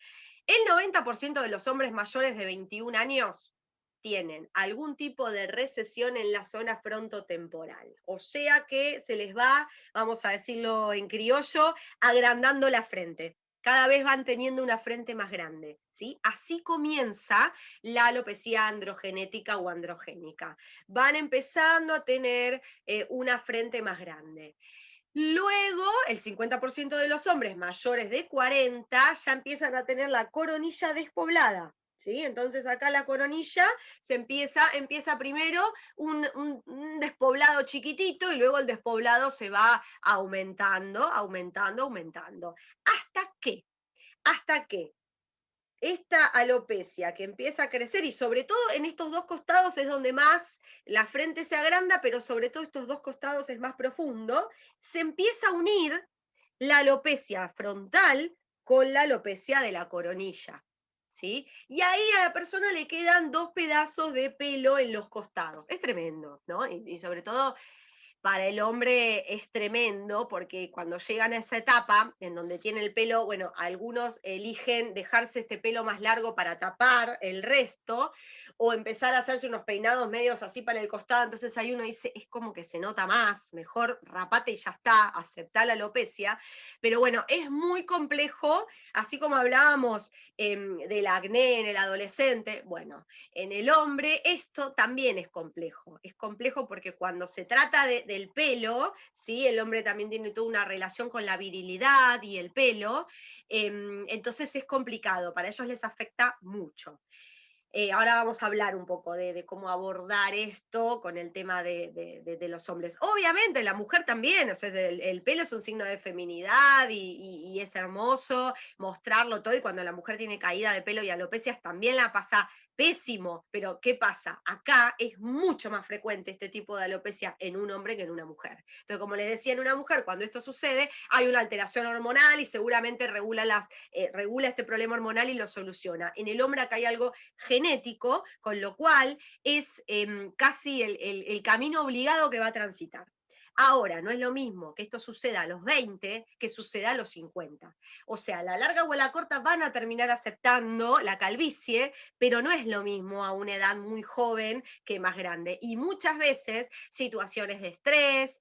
El 90% de los hombres mayores de 21 años tienen algún tipo de recesión en la zona frontotemporal. O sea que se les va, vamos a decirlo en criollo, agrandando la frente. Cada vez van teniendo una frente más grande, ¿sí? Así comienza la alopecia androgenética o androgénica. Van empezando a tener una frente más grande. Luego, el 50% de los hombres mayores de 40 ya empiezan a tener la coronilla despoblada. ¿Sí? Entonces acá la coronilla empieza primero un despoblado chiquitito y luego el despoblado se va aumentando, aumentando, aumentando. Hasta que esta alopecia que empieza a crecer y sobre todo en estos dos costados es donde más la frente se agranda, pero sobre todo estos dos costados es más profundo, se empieza a unir la alopecia frontal con la alopecia de la coronilla. ¿Sí? Y ahí a la persona le quedan 2 pedazos de pelo en los costados. Es tremendo, ¿no? Y sobre todo para el hombre es tremendo porque cuando llegan a esa etapa en donde tiene el pelo, bueno, algunos eligen dejarse este pelo más largo para tapar el resto o empezar a hacerse unos peinados medios así para el costado, entonces ahí uno dice, es como que se nota más, mejor rapate y ya está, aceptá la alopecia, pero bueno, es muy complejo, así como hablábamos del acné en el adolescente, bueno, en el hombre esto también es complejo porque cuando se trata del pelo, ¿sí? El hombre también tiene toda una relación con la virilidad y el pelo, entonces es complicado, para ellos les afecta mucho. Ahora vamos a hablar un poco de cómo abordar esto con el tema de los hombres. Obviamente, la mujer también, o sea, el pelo es un signo de feminidad y es hermoso mostrarlo todo, y cuando la mujer tiene caída de pelo y alopecias también la pasa pésimo, pero ¿qué pasa? Acá es mucho más frecuente este tipo de alopecia en un hombre que en una mujer. Entonces, como les decía, en una mujer, cuando esto sucede, hay una alteración hormonal y seguramente regula este problema hormonal y lo soluciona. En el hombre acá hay algo genético, con lo cual es casi el camino obligado que va a transitar. Ahora, no es lo mismo que esto suceda a los 20 que suceda a los 50. O sea, a la larga o a la corta van a terminar aceptando la calvicie, pero no es lo mismo a una edad muy joven que más grande. Y muchas veces situaciones de estrés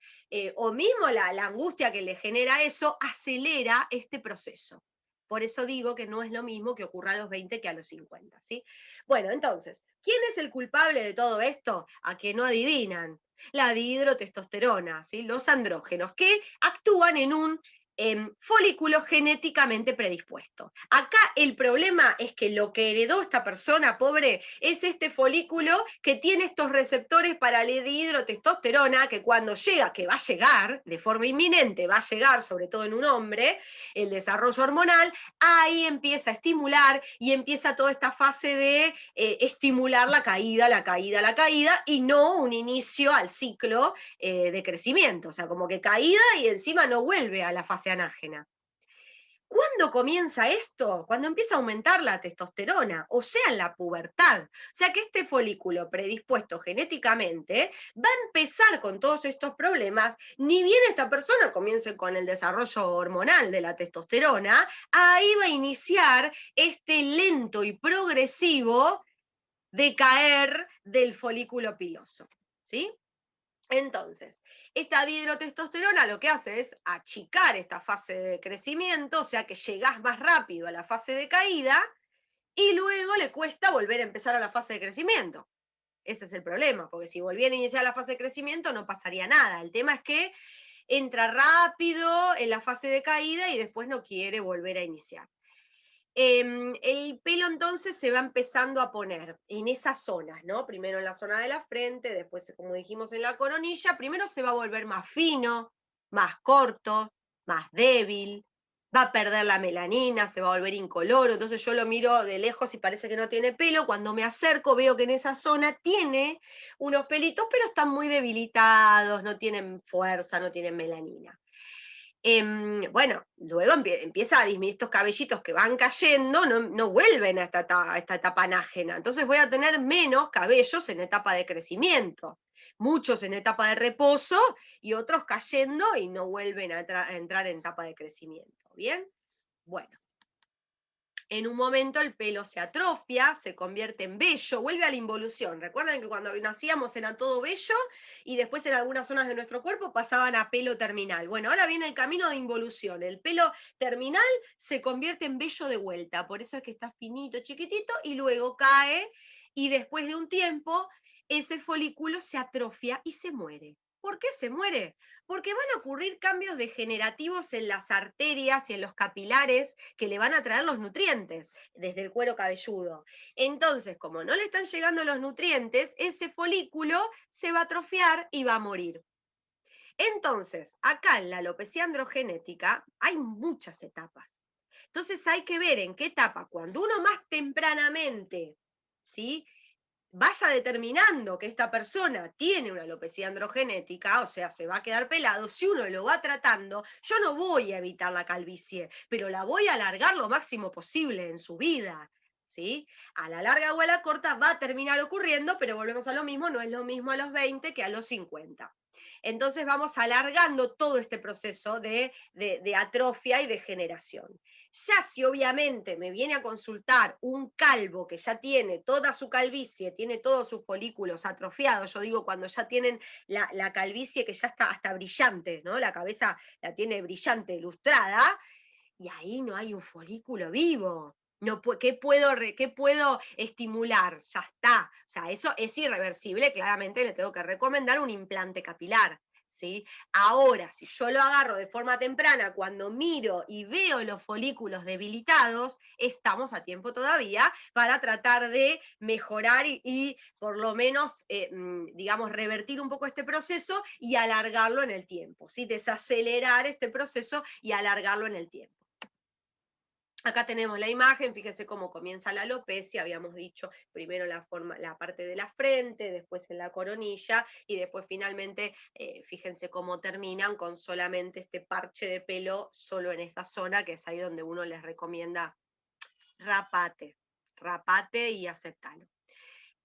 o mismo la angustia que le genera eso acelera este proceso. Por eso digo que no es lo mismo que ocurra a los 20 que a los 50, ¿sí? Bueno, entonces, ¿quién es el culpable de todo esto? A que no adivinan. La dihidrotestosterona, ¿sí? Los andrógenos, que actúan en un folículo genéticamente predispuesto. Acá el problema es que lo que heredó esta persona pobre es este folículo que tiene estos receptores para la dihidrotestosterona, que cuando llega, que va a llegar de forma inminente, va a llegar sobre todo en un hombre, el desarrollo hormonal, ahí empieza a estimular y empieza toda esta fase de estimular la caída, la caída, la caída, y no un inicio al ciclo de crecimiento, o sea, como que caída y encima no vuelve a la fase anágena. ¿Cuándo comienza esto? Cuando empieza a aumentar la testosterona, o sea, en la pubertad. O sea que este folículo predispuesto genéticamente va a empezar con todos estos problemas, ni bien esta persona comience con el desarrollo hormonal de la testosterona, ahí va a iniciar este lento y progresivo decaer del folículo piloso, ¿sí? Entonces, esta dihidrotestosterona lo que hace es achicar esta fase de crecimiento, o sea que llegás más rápido a la fase de caída y luego le cuesta volver a empezar a la fase de crecimiento. Ese es el problema, porque si volviera a iniciar la fase de crecimiento no pasaría nada. El tema es que entra rápido en la fase de caída y después no quiere volver a iniciar. El pelo entonces se va empezando a poner en esas zonas, ¿no? Primero en la zona de la frente, después, como dijimos, en la coronilla. Primero se va a volver más fino, más corto, más débil, va a perder la melanina, se va a volver incoloro. Entonces yo lo miro de lejos y parece que no tiene pelo. Cuando me acerco veo que en esa zona tiene unos pelitos, pero están muy debilitados, no tienen fuerza, no tienen melanina. Bueno, luego empieza a disminuir estos cabellitos que van cayendo, no vuelven a esta etapa anágena. Entonces voy a tener menos cabellos en etapa de crecimiento, muchos en etapa de reposo y otros cayendo y no vuelven a entrar en etapa de crecimiento. ¿Bien? Bueno. En un momento el pelo se atrofia, se convierte en vello, vuelve a la involución. Recuerden que cuando nacíamos era todo vello y después en algunas zonas de nuestro cuerpo pasaban a pelo terminal. Bueno, ahora viene el camino de involución. El pelo terminal se convierte en vello de vuelta, por eso es que está finito, chiquitito y luego cae y después de un tiempo ese folículo se atrofia y se muere. ¿Por qué se muere? Porque van a ocurrir cambios degenerativos en las arterias y en los capilares que le van a traer los nutrientes desde el cuero cabelludo. Entonces, como no le están llegando los nutrientes, ese folículo se va a atrofiar y va a morir. Entonces, acá en la alopecia androgenética hay muchas etapas. Entonces hay que ver en qué etapa, cuando uno más tempranamente, ¿sí?, vaya determinando que esta persona tiene una alopecia androgenética, o sea, se va a quedar pelado, si uno lo va tratando, yo no voy a evitar la calvicie, pero la voy a alargar lo máximo posible en su vida, ¿sí? A la larga o a la corta va a terminar ocurriendo, pero volvemos a lo mismo, no es lo mismo a los 20 que a los 50. Entonces vamos alargando todo este proceso de atrofia y degeneración. Ya si obviamente me viene a consultar un calvo que ya tiene toda su calvicie, tiene todos sus folículos atrofiados, yo digo cuando ya tienen la calvicie que ya está hasta brillante, ¿no? La cabeza la tiene brillante, lustrada, y ahí no hay un folículo vivo. No, ¿qué puedo estimular? Ya está. O sea, eso es irreversible, claramente le tengo que recomendar un implante capilar. ¿Sí? Ahora, si yo lo agarro de forma temprana, cuando miro y veo los folículos debilitados, estamos a tiempo todavía para tratar de mejorar y por lo menos, digamos, revertir un poco este proceso y alargarlo en el tiempo, ¿sí? Desacelerar este proceso y alargarlo en el tiempo. Acá tenemos la imagen, fíjense cómo comienza la alopecia, habíamos dicho primero la parte de la frente, después en la coronilla y después finalmente, fíjense cómo terminan con solamente este parche de pelo solo en esa zona, que es ahí donde uno les recomienda rapate, rapate y aceptalo.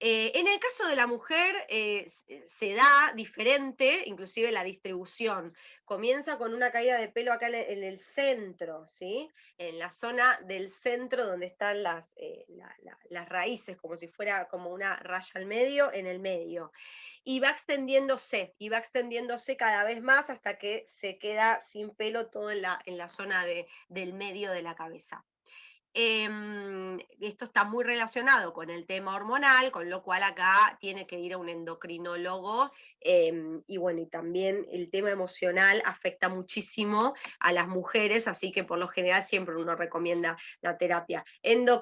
En el caso de la mujer se da diferente, inclusive la distribución. Comienza con una caída de pelo acá en el centro, ¿sí? En la zona del centro donde están las raíces, como si fuera como una raya al medio, en el medio. Y va extendiéndose cada vez más hasta que se queda sin pelo todo en la zona del medio de la cabeza. Esto está muy relacionado con el tema hormonal, con lo cual acá tiene que ir a un endocrinólogo. Y bueno, y también el tema emocional afecta muchísimo a las mujeres, así que por lo general siempre uno recomienda la terapia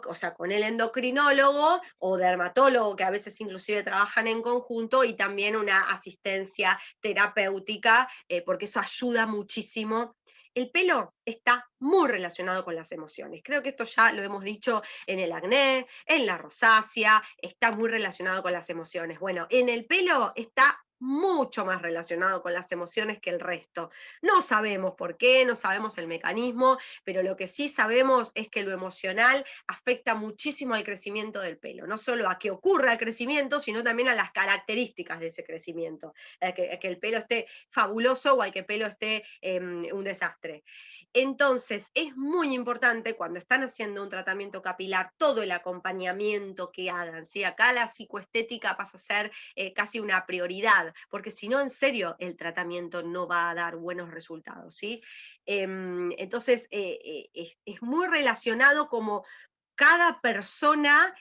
o sea, con el endocrinólogo o dermatólogo, que a veces inclusive trabajan en conjunto, y también una asistencia terapéutica, porque eso ayuda muchísimo. El pelo está muy relacionado con las emociones. Creo que esto ya lo hemos dicho en el acné, en la rosácea, está muy relacionado con las emociones. Bueno, en el pelo está mucho más relacionado con las emociones que el resto. No sabemos por qué, no sabemos el mecanismo, pero lo que sí sabemos es que lo emocional afecta muchísimo al crecimiento del pelo, no solo a que ocurra el crecimiento, sino también a las características de ese crecimiento, a que el pelo esté fabuloso o al que el pelo esté un desastre. Entonces, es muy importante cuando están haciendo un tratamiento capilar, todo el acompañamiento que hagan, ¿sí? Acá la psicoestética pasa a ser casi una prioridad, porque si no, en serio, el tratamiento no va a dar buenos resultados, ¿sí? Entonces, es muy relacionado como cada persona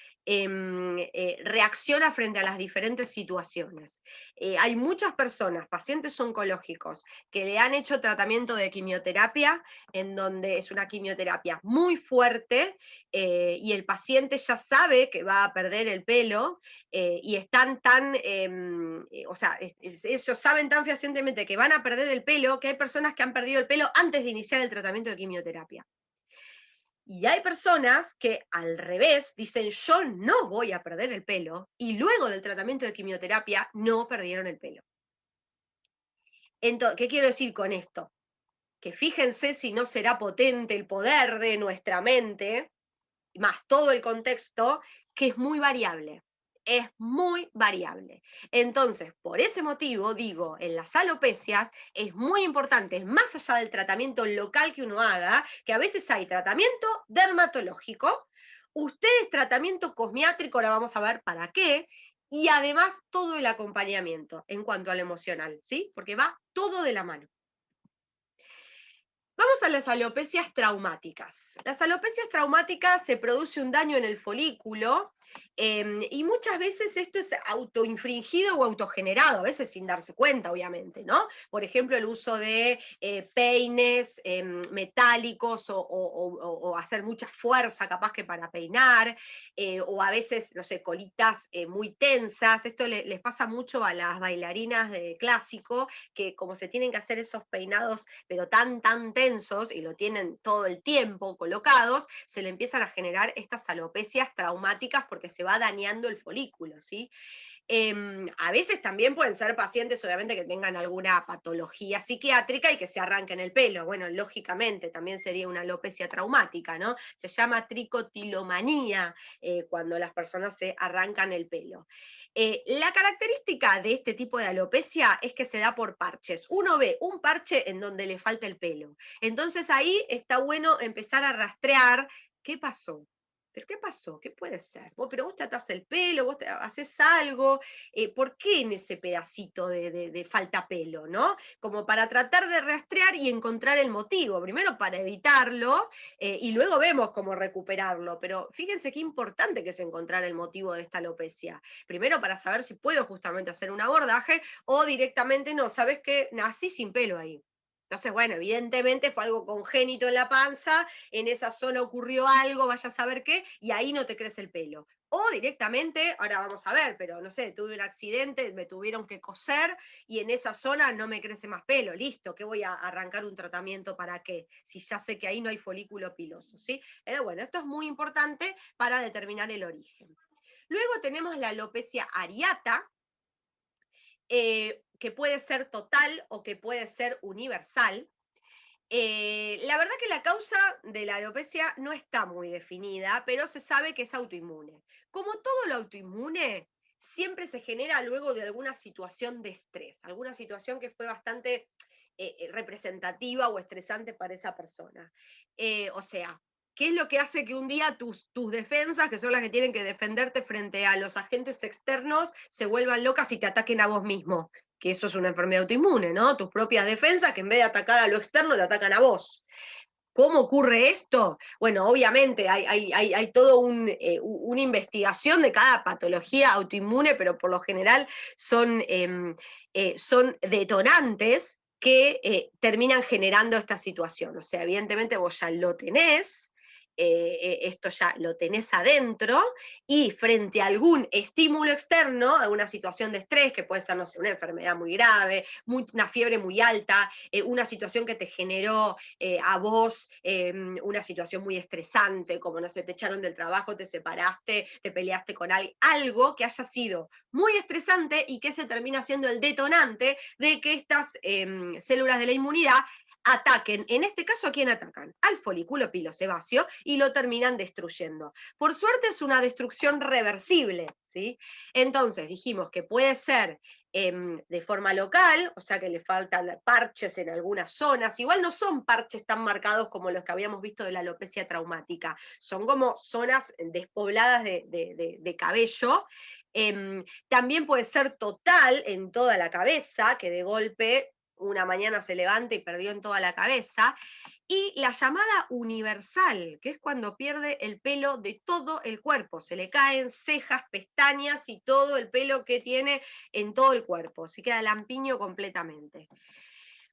reacciona frente a las diferentes situaciones. Hay muchas personas, pacientes oncológicos, que le han hecho tratamiento de quimioterapia, en donde es una quimioterapia muy fuerte, y el paciente ya sabe que va a perder el pelo, y están tan, o sea, ellos saben tan fehacientemente que van a perder el pelo, que hay personas que han perdido el pelo antes de iniciar el tratamiento de quimioterapia. Y hay personas que al revés dicen, yo no voy a perder el pelo, y luego del tratamiento de quimioterapia no perdieron el pelo. Entonces, ¿qué quiero decir con esto? Que fíjense si no será potente el poder de nuestra mente, más todo el contexto, que es muy variable. Es muy variable. Entonces, por ese motivo, digo, en las alopecias es muy importante, más allá del tratamiento local que uno haga, que a veces hay tratamiento dermatológico, ustedes tratamiento cosmiátrico, ahora vamos a ver para qué, y además todo el acompañamiento en cuanto al emocional, ¿sí? Porque va todo de la mano. Vamos a las alopecias traumáticas. Las alopecias traumáticas se produce un daño en el folículo, y muchas veces esto es autoinfringido o autogenerado, a veces sin darse cuenta, obviamente, ¿no? Por ejemplo, el uso de peines metálicos o hacer mucha fuerza capaz que para peinar, o a veces, no sé, colitas muy tensas. Esto les pasa mucho a las bailarinas de clásico, que como se tienen que hacer esos peinados pero tan tensos y lo tienen todo el tiempo colocados, se le empiezan a generar estas alopecias traumáticas porque se va dañando el folículo, ¿sí? A veces también pueden ser pacientes, obviamente, que tengan alguna patología psiquiátrica y que se arranquen el pelo. Bueno, lógicamente también sería una alopecia traumática, ¿no? Se llama tricotilomanía cuando las personas se arrancan el pelo. La característica de este tipo de alopecia es que se da por parches. Uno ve un parche en donde le falta el pelo. Entonces ahí está bueno empezar a rastrear qué pasó. ¿Pero qué pasó? ¿Qué puede ser? Pero vos te atás el pelo, vos haces algo, ¿por qué en ese pedacito de falta pelo, no? Como para tratar de rastrear y encontrar el motivo, primero para evitarlo, y luego vemos cómo recuperarlo, pero fíjense qué importante que es encontrar el motivo de esta alopecia. Primero para saber si puedo justamente hacer un abordaje o directamente no, ¿sabes qué? Nací sin pelo ahí. Entonces, bueno, evidentemente fue algo congénito en la panza, en esa zona ocurrió algo, vaya a saber qué, y ahí no te crece el pelo. O directamente, ahora vamos a ver, pero no sé, tuve un accidente, me tuvieron que coser y en esa zona no me crece más pelo, listo, ¿qué voy a arrancar un tratamiento para qué? Si ya sé que ahí no hay folículo piloso, ¿sí? Pero bueno, esto es muy importante para determinar el origen. Luego tenemos la alopecia areata, que puede ser total o que puede ser universal. La verdad que la causa de la alopecia no está muy definida, pero se sabe que es autoinmune. Como todo lo autoinmune, siempre se genera luego de alguna situación de estrés, alguna situación que fue bastante representativa o estresante para esa persona. O sea, ¿qué es lo que hace que un día tus defensas, que son las que tienen que defenderte frente a los agentes externos, se vuelvan locas y te ataquen a vos mismo? Que eso es una enfermedad autoinmune, ¿no? Tus propias defensas que en vez de atacar a lo externo te atacan a vos. ¿Cómo ocurre esto? Bueno, obviamente hay todo una investigación de cada patología autoinmune, pero por lo general son detonantes que terminan generando esta situación. O sea, evidentemente vos ya lo tenés, esto ya lo tenés adentro, y frente a algún estímulo externo, alguna situación de estrés, que puede ser, no sé, una enfermedad muy grave, una fiebre muy alta, una situación que te generó a vos una situación muy estresante, como no sé, te echaron del trabajo, te separaste, te peleaste con alguien, algo que haya sido muy estresante y que se termina siendo el detonante de que estas células de la inmunidad ataquen, en este caso, ¿a quién atacan? Al folículo pilosebáceo y lo terminan destruyendo. Por suerte es una destrucción reversible, ¿sí? Entonces dijimos que puede ser de forma local, o sea que le faltan parches en algunas zonas, igual no son parches tan marcados como los que habíamos visto de la alopecia traumática, son como zonas despobladas de cabello. También puede ser total en toda la cabeza, que de golpe una mañana se levanta y perdió en toda la cabeza, y la llamada universal, que es cuando pierde el pelo de todo el cuerpo, se le caen cejas, pestañas y todo el pelo que tiene en todo el cuerpo, se queda lampiño completamente.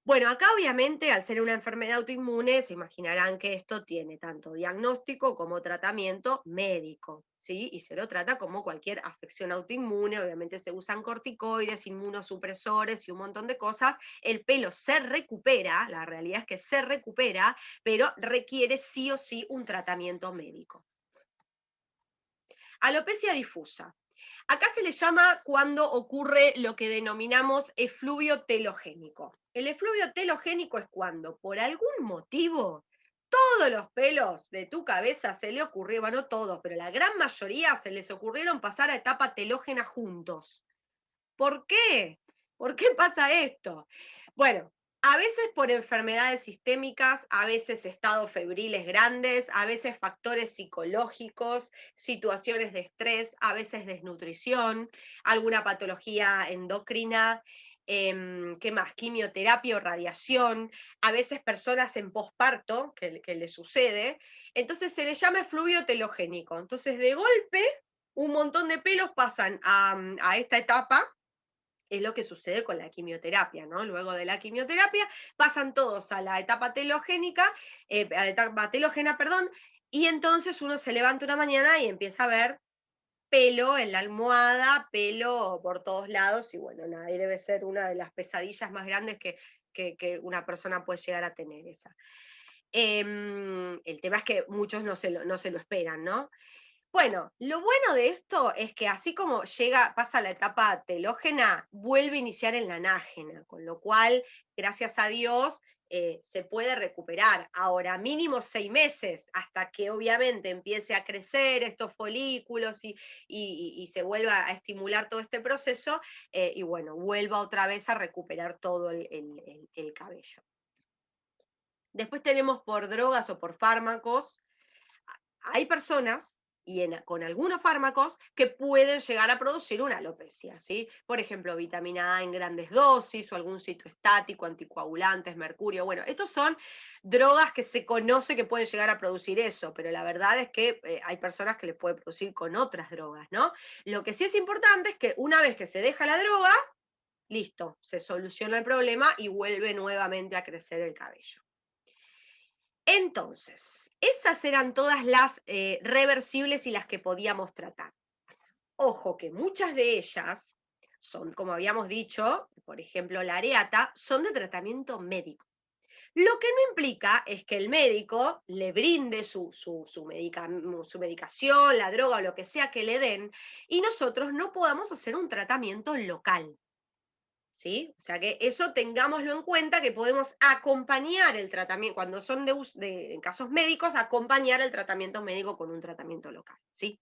Bueno, acá obviamente, al ser una enfermedad autoinmune, se imaginarán que esto tiene tanto diagnóstico como tratamiento médico, ¿sí? Y se lo trata como cualquier afección autoinmune, obviamente se usan corticoides, inmunosupresores y un montón de cosas. El pelo se recupera, la realidad es que se recupera, pero requiere sí o sí un tratamiento médico. Alopecia difusa. Acá se le llama cuando ocurre lo que denominamos efluvio telogénico. El efluvio telogénico es cuando, por algún motivo, todos los pelos de tu cabeza se le ocurrieron, bueno, no todos, pero la gran mayoría se les ocurrieron pasar a etapa telógena juntos. ¿Por qué? ¿Por qué pasa esto? Bueno, a veces por enfermedades sistémicas, a veces estados febriles grandes, a veces factores psicológicos, situaciones de estrés, a veces desnutrición, alguna patología endocrina, ¿qué más? Quimioterapia o radiación, a veces personas en posparto, que le sucede. Entonces se le llama efluvio telogénico. Entonces, de golpe, un montón de pelos pasan a esta etapa. Es lo que sucede con la quimioterapia, ¿no? Luego de la quimioterapia pasan todos a la etapa telogénica, a la etapa telógena, perdón, y entonces uno se levanta una mañana y empieza a ver pelo en la almohada, pelo por todos lados, y bueno, nada, ahí debe ser una de las pesadillas más grandes que una persona puede llegar a tener esa. El tema es que muchos no se lo esperan, ¿no? Bueno, lo bueno de esto es que así como pasa la etapa telógena, vuelve a iniciar en la anágena, con lo cual, gracias a Dios, se puede recuperar. Ahora, mínimo 6 meses, hasta que obviamente empiece a crecer estos folículos y se vuelva a estimular todo este proceso, y bueno, vuelva otra vez a recuperar todo el cabello. Después tenemos por drogas o por fármacos. Hay personas con algunos fármacos que pueden llegar a producir una alopecia, ¿sí? Por ejemplo, vitamina A en grandes dosis o algún citoestático, anticoagulantes, mercurio. Bueno, estos son drogas que se conoce que pueden llegar a producir eso, pero la verdad es que hay personas que les puede producir con otras drogas, ¿no? Lo que sí es importante es que una vez que se deja la droga, listo, se soluciona el problema y vuelve nuevamente a crecer el cabello. Entonces, esas eran todas las reversibles y las que podíamos tratar. Ojo que muchas de ellas son, como habíamos dicho, por ejemplo la areata, son de tratamiento médico. Lo que no implica es que el médico le brinde su medicación, la droga o lo que sea que le den, y nosotros no podamos hacer un tratamiento local. ¿Sí? O sea que eso tengámoslo en cuenta, que podemos acompañar el tratamiento, cuando son en casos médicos, acompañar el tratamiento médico con un tratamiento local, ¿sí?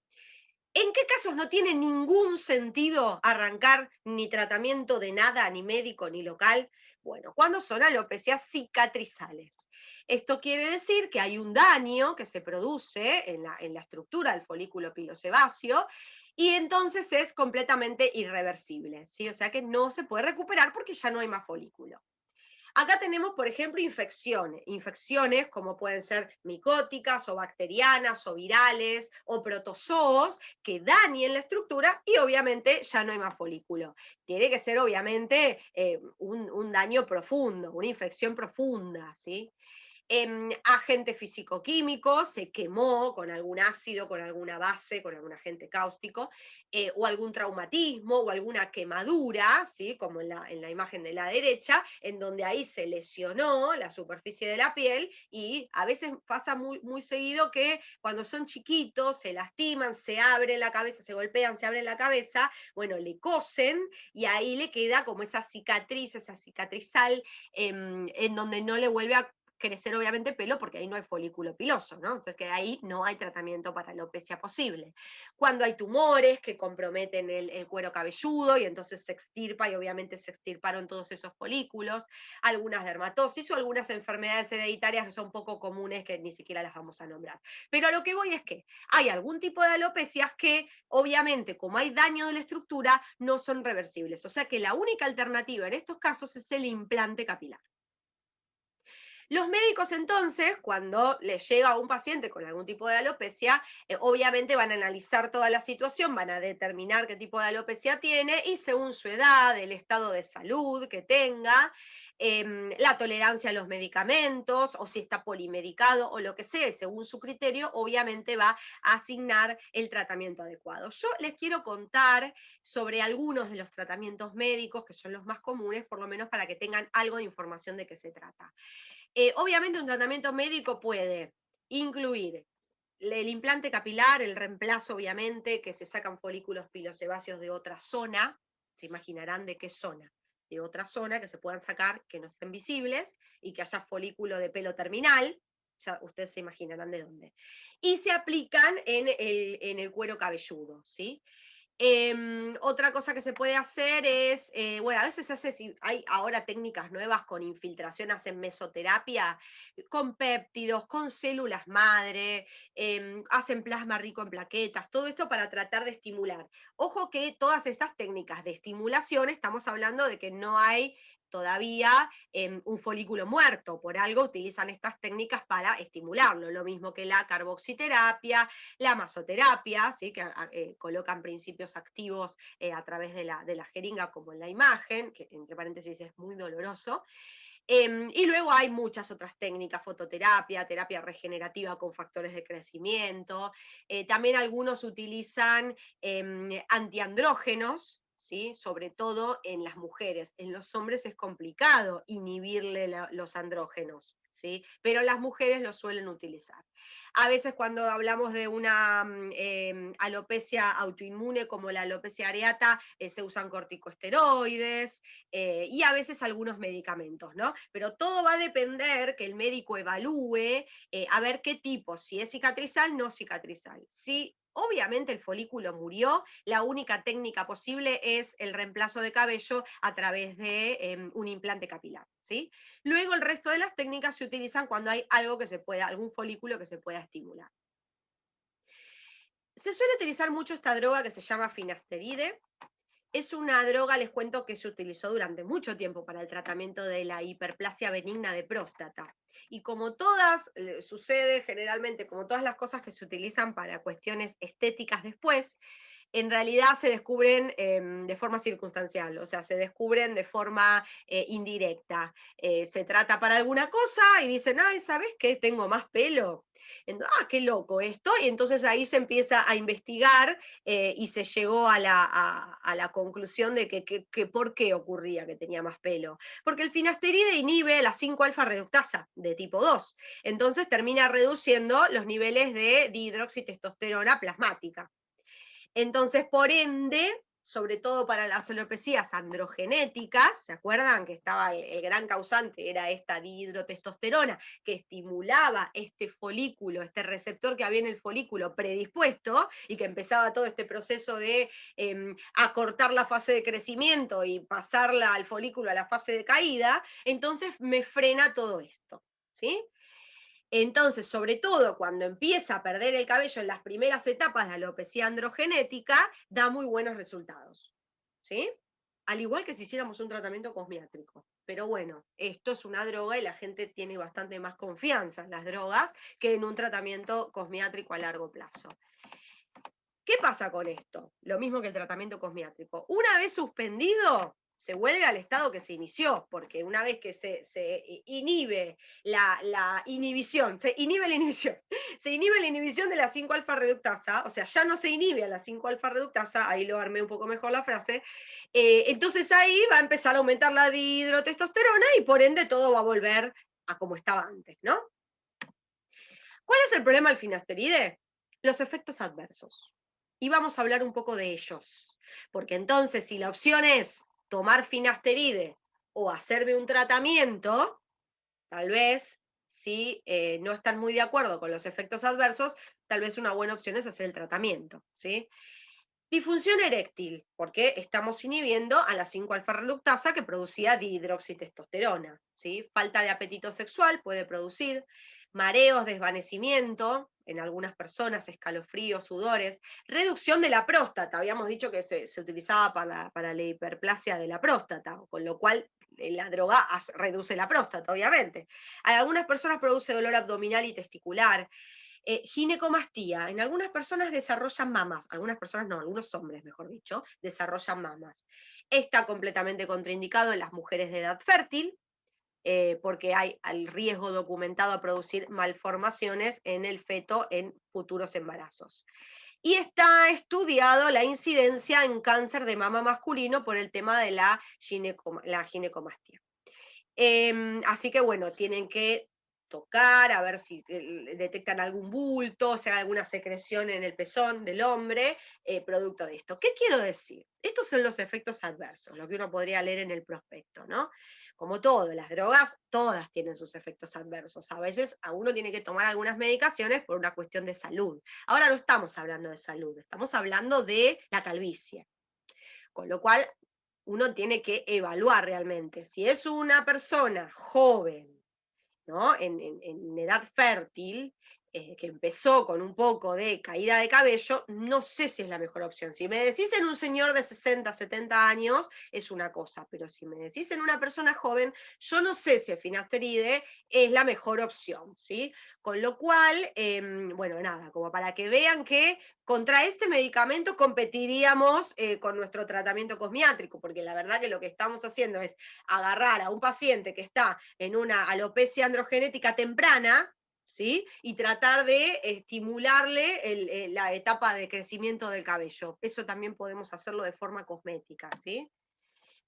¿En qué casos no tiene ningún sentido arrancar ni tratamiento de nada, ni médico, ni local? Bueno, cuando son alopecias cicatrizales. Esto quiere decir que hay un daño que se produce en la estructura del folículo pilosebáceo y entonces es completamente irreversible, ¿sí? O sea que no se puede recuperar porque ya no hay más folículo. Acá tenemos, por ejemplo, infecciones como pueden ser micóticas o bacterianas o virales o protozoos que dañen la estructura y obviamente ya no hay más folículo. Tiene que ser obviamente un daño profundo, una infección profunda, ¿sí? Agente físico-químico, se quemó con algún ácido, con alguna base, con algún agente cáustico, o algún traumatismo o alguna quemadura, ¿sí? Como en la imagen de la derecha, en donde ahí se lesionó la superficie de la piel y a veces pasa muy, muy seguido que cuando son chiquitos se lastiman, se abren la cabeza, se golpean, se abren la cabeza, bueno, le cosen y ahí le queda como esa cicatriz, esa cicatrizal, en donde no le vuelve a crecer obviamente pelo porque ahí no hay folículo piloso, ¿no? Entonces que ahí no hay tratamiento para alopecia posible. Cuando hay tumores que comprometen el cuero cabelludo y entonces se extirpa y obviamente se extirparon todos esos folículos, algunas dermatosis o algunas enfermedades hereditarias que son poco comunes que ni siquiera las vamos a nombrar. Pero a lo que voy es que hay algún tipo de alopecias que obviamente como hay daño de la estructura no son reversibles. O sea que la única alternativa en estos casos es el implante capilar. Los médicos entonces, cuando les llega a un paciente con algún tipo de alopecia, obviamente van a analizar toda la situación, van a determinar qué tipo de alopecia tiene y según su edad, el estado de salud que tenga, la tolerancia a los medicamentos o si está polimedicado o lo que sea, y según su criterio, obviamente va a asignar el tratamiento adecuado. Yo les quiero contar sobre algunos de los tratamientos médicos que son los más comunes, por lo menos para que tengan algo de información de qué se trata. Obviamente un tratamiento médico puede incluir el implante capilar, el reemplazo obviamente, que se sacan folículos pilosebáceos de otra zona, se imaginarán de qué zona, de otra zona que se puedan sacar, que no estén visibles y que haya folículo de pelo terminal, ya ustedes se imaginarán de dónde. Y se aplican en el cuero cabelludo, ¿sí? Otra cosa que se puede hacer es, bueno, a veces se hace, si hay ahora técnicas nuevas con infiltración, hacen mesoterapia, con péptidos, con células madre, hacen plasma rico en plaquetas, todo esto para tratar de estimular. Ojo que todas estas técnicas de estimulación, estamos hablando de que no hay todavía un folículo muerto, por algo utilizan estas técnicas para estimularlo, lo mismo que la carboxiterapia, la masoterapia, ¿sí? Que colocan principios activos a través de la jeringa, como en la imagen, que entre paréntesis es muy doloroso. Y luego hay muchas otras técnicas, fototerapia, terapia regenerativa con factores de crecimiento. También algunos utilizan antiandrógenos, ¿sí? Sobre todo en las mujeres. En los hombres es complicado inhibirle los andrógenos, ¿sí? Pero las mujeres lo suelen utilizar. A veces cuando hablamos de una alopecia autoinmune como la alopecia areata, se usan corticosteroides y a veces algunos medicamentos, ¿no? Pero todo va a depender que el médico evalúe a ver qué tipo, si es cicatrizal, no cicatrizal. Si obviamente el folículo murió, la única técnica posible es el reemplazo de cabello a través de un implante capilar, ¿sí? Luego el resto de las técnicas se utilizan cuando hay algo que se pueda, algún folículo que se pueda estimular. Se suele utilizar mucho esta droga que se llama finasteride. Es una droga, les cuento, que se utilizó durante mucho tiempo para el tratamiento de la hiperplasia benigna de próstata. Y como todas, sucede generalmente, como todas las cosas que se utilizan para cuestiones estéticas después, en realidad se descubren de forma circunstancial, o sea, se descubren de forma indirecta. Se trata para alguna cosa y dicen, ay, ¿sabes qué? Tengo más pelo. Qué loco esto. Y entonces ahí se empieza a investigar y se llegó a a la conclusión de que por qué ocurría que tenía más pelo. Porque el finasteride inhibe la 5-alfa reductasa de tipo 2. Entonces termina reduciendo los niveles de dihidroxitestosterona plasmática. Entonces, por ende, sobre todo para las alopecias androgenéticas, ¿se acuerdan que estaba el gran causante? Era esta dihidrotestosterona que estimulaba este folículo, este receptor que había en el folículo predispuesto y que empezaba todo este proceso de acortar la fase de crecimiento y pasarla al folículo a la fase de caída, entonces me frena todo esto, ¿sí? Entonces, sobre todo cuando empieza a perder el cabello en las primeras etapas de alopecia androgenética, da muy buenos resultados, ¿sí? Al igual que si hiciéramos un tratamiento cosmiátrico. pero bueno, esto es una droga y la gente tiene bastante más confianza en las drogas que en un tratamiento cosmiátrico a largo plazo. ¿Qué pasa con esto? Lo mismo que el tratamiento cosmiátrico. Una vez suspendido, se vuelve al estado que se inició, porque una vez que se inhibe la inhibición, se inhibe la inhibición, se inhibe la inhibición de la 5-alfa reductasa, o sea, ya no se inhibe a la 5-alfa reductasa, ahí lo armé un poco mejor la frase, entonces ahí va a empezar a aumentar la dihidrotestosterona y por ende todo va a volver a como estaba antes, ¿no? ¿Cuál es el problema del finasteride? Los efectos adversos. Y vamos a hablar un poco de ellos. Porque entonces, si la opción es tomar finasteride o hacerme un tratamiento, tal vez, si no están muy de acuerdo con los efectos adversos, tal vez una buena opción es hacer el tratamiento, ¿sí? Disfunción eréctil, porque estamos inhibiendo a la 5-alfa reductasa que producía dihidroxitestosterona, ¿sí? Falta de apetito sexual puede producir, mareos, desvanecimiento, en algunas personas, escalofríos, sudores, reducción de la próstata, habíamos dicho que se utilizaba para la hiperplasia de la próstata, con lo cual la droga reduce la próstata, obviamente. A algunas personas produce dolor abdominal y testicular, ginecomastía, en algunas personas desarrollan mamas, algunas personas no, algunos hombres, mejor dicho, desarrollan mamas. Está completamente contraindicado en las mujeres de edad fértil, porque hay el riesgo documentado a producir malformaciones en el feto en futuros embarazos. Y está estudiado la incidencia en cáncer de mama masculino por el tema de la ginecomastia. Así que bueno, tienen que tocar, a ver si detectan algún bulto, o sea, alguna secreción en el pezón del hombre, producto de esto. ¿Qué quiero decir? Estos son los efectos adversos, lo que uno podría leer en el prospecto, ¿no? Como todo, las drogas, todas tienen sus efectos adversos. A veces a uno tiene que tomar algunas medicaciones por una cuestión de salud. Ahora no estamos hablando de salud, estamos hablando de la calvicie. Con lo cual, uno tiene que evaluar realmente. Si es una persona joven, ¿no? En edad fértil, que empezó con un poco de caída de cabello, no sé si es la mejor opción. Si me decís en un señor de 60, 70 años, es una cosa, pero si me decís en una persona joven, yo no sé si el finasteride es la mejor opción, ¿sí? Con lo cual, bueno, nada, como para que vean que contra este medicamento competiríamos con nuestro tratamiento cosmiátrico, porque la verdad que lo que estamos haciendo es agarrar a un paciente que está en una alopecia androgenética temprana, ¿sí? Y tratar de estimularle la etapa de crecimiento del cabello. Eso también podemos hacerlo de forma cosmética, ¿sí?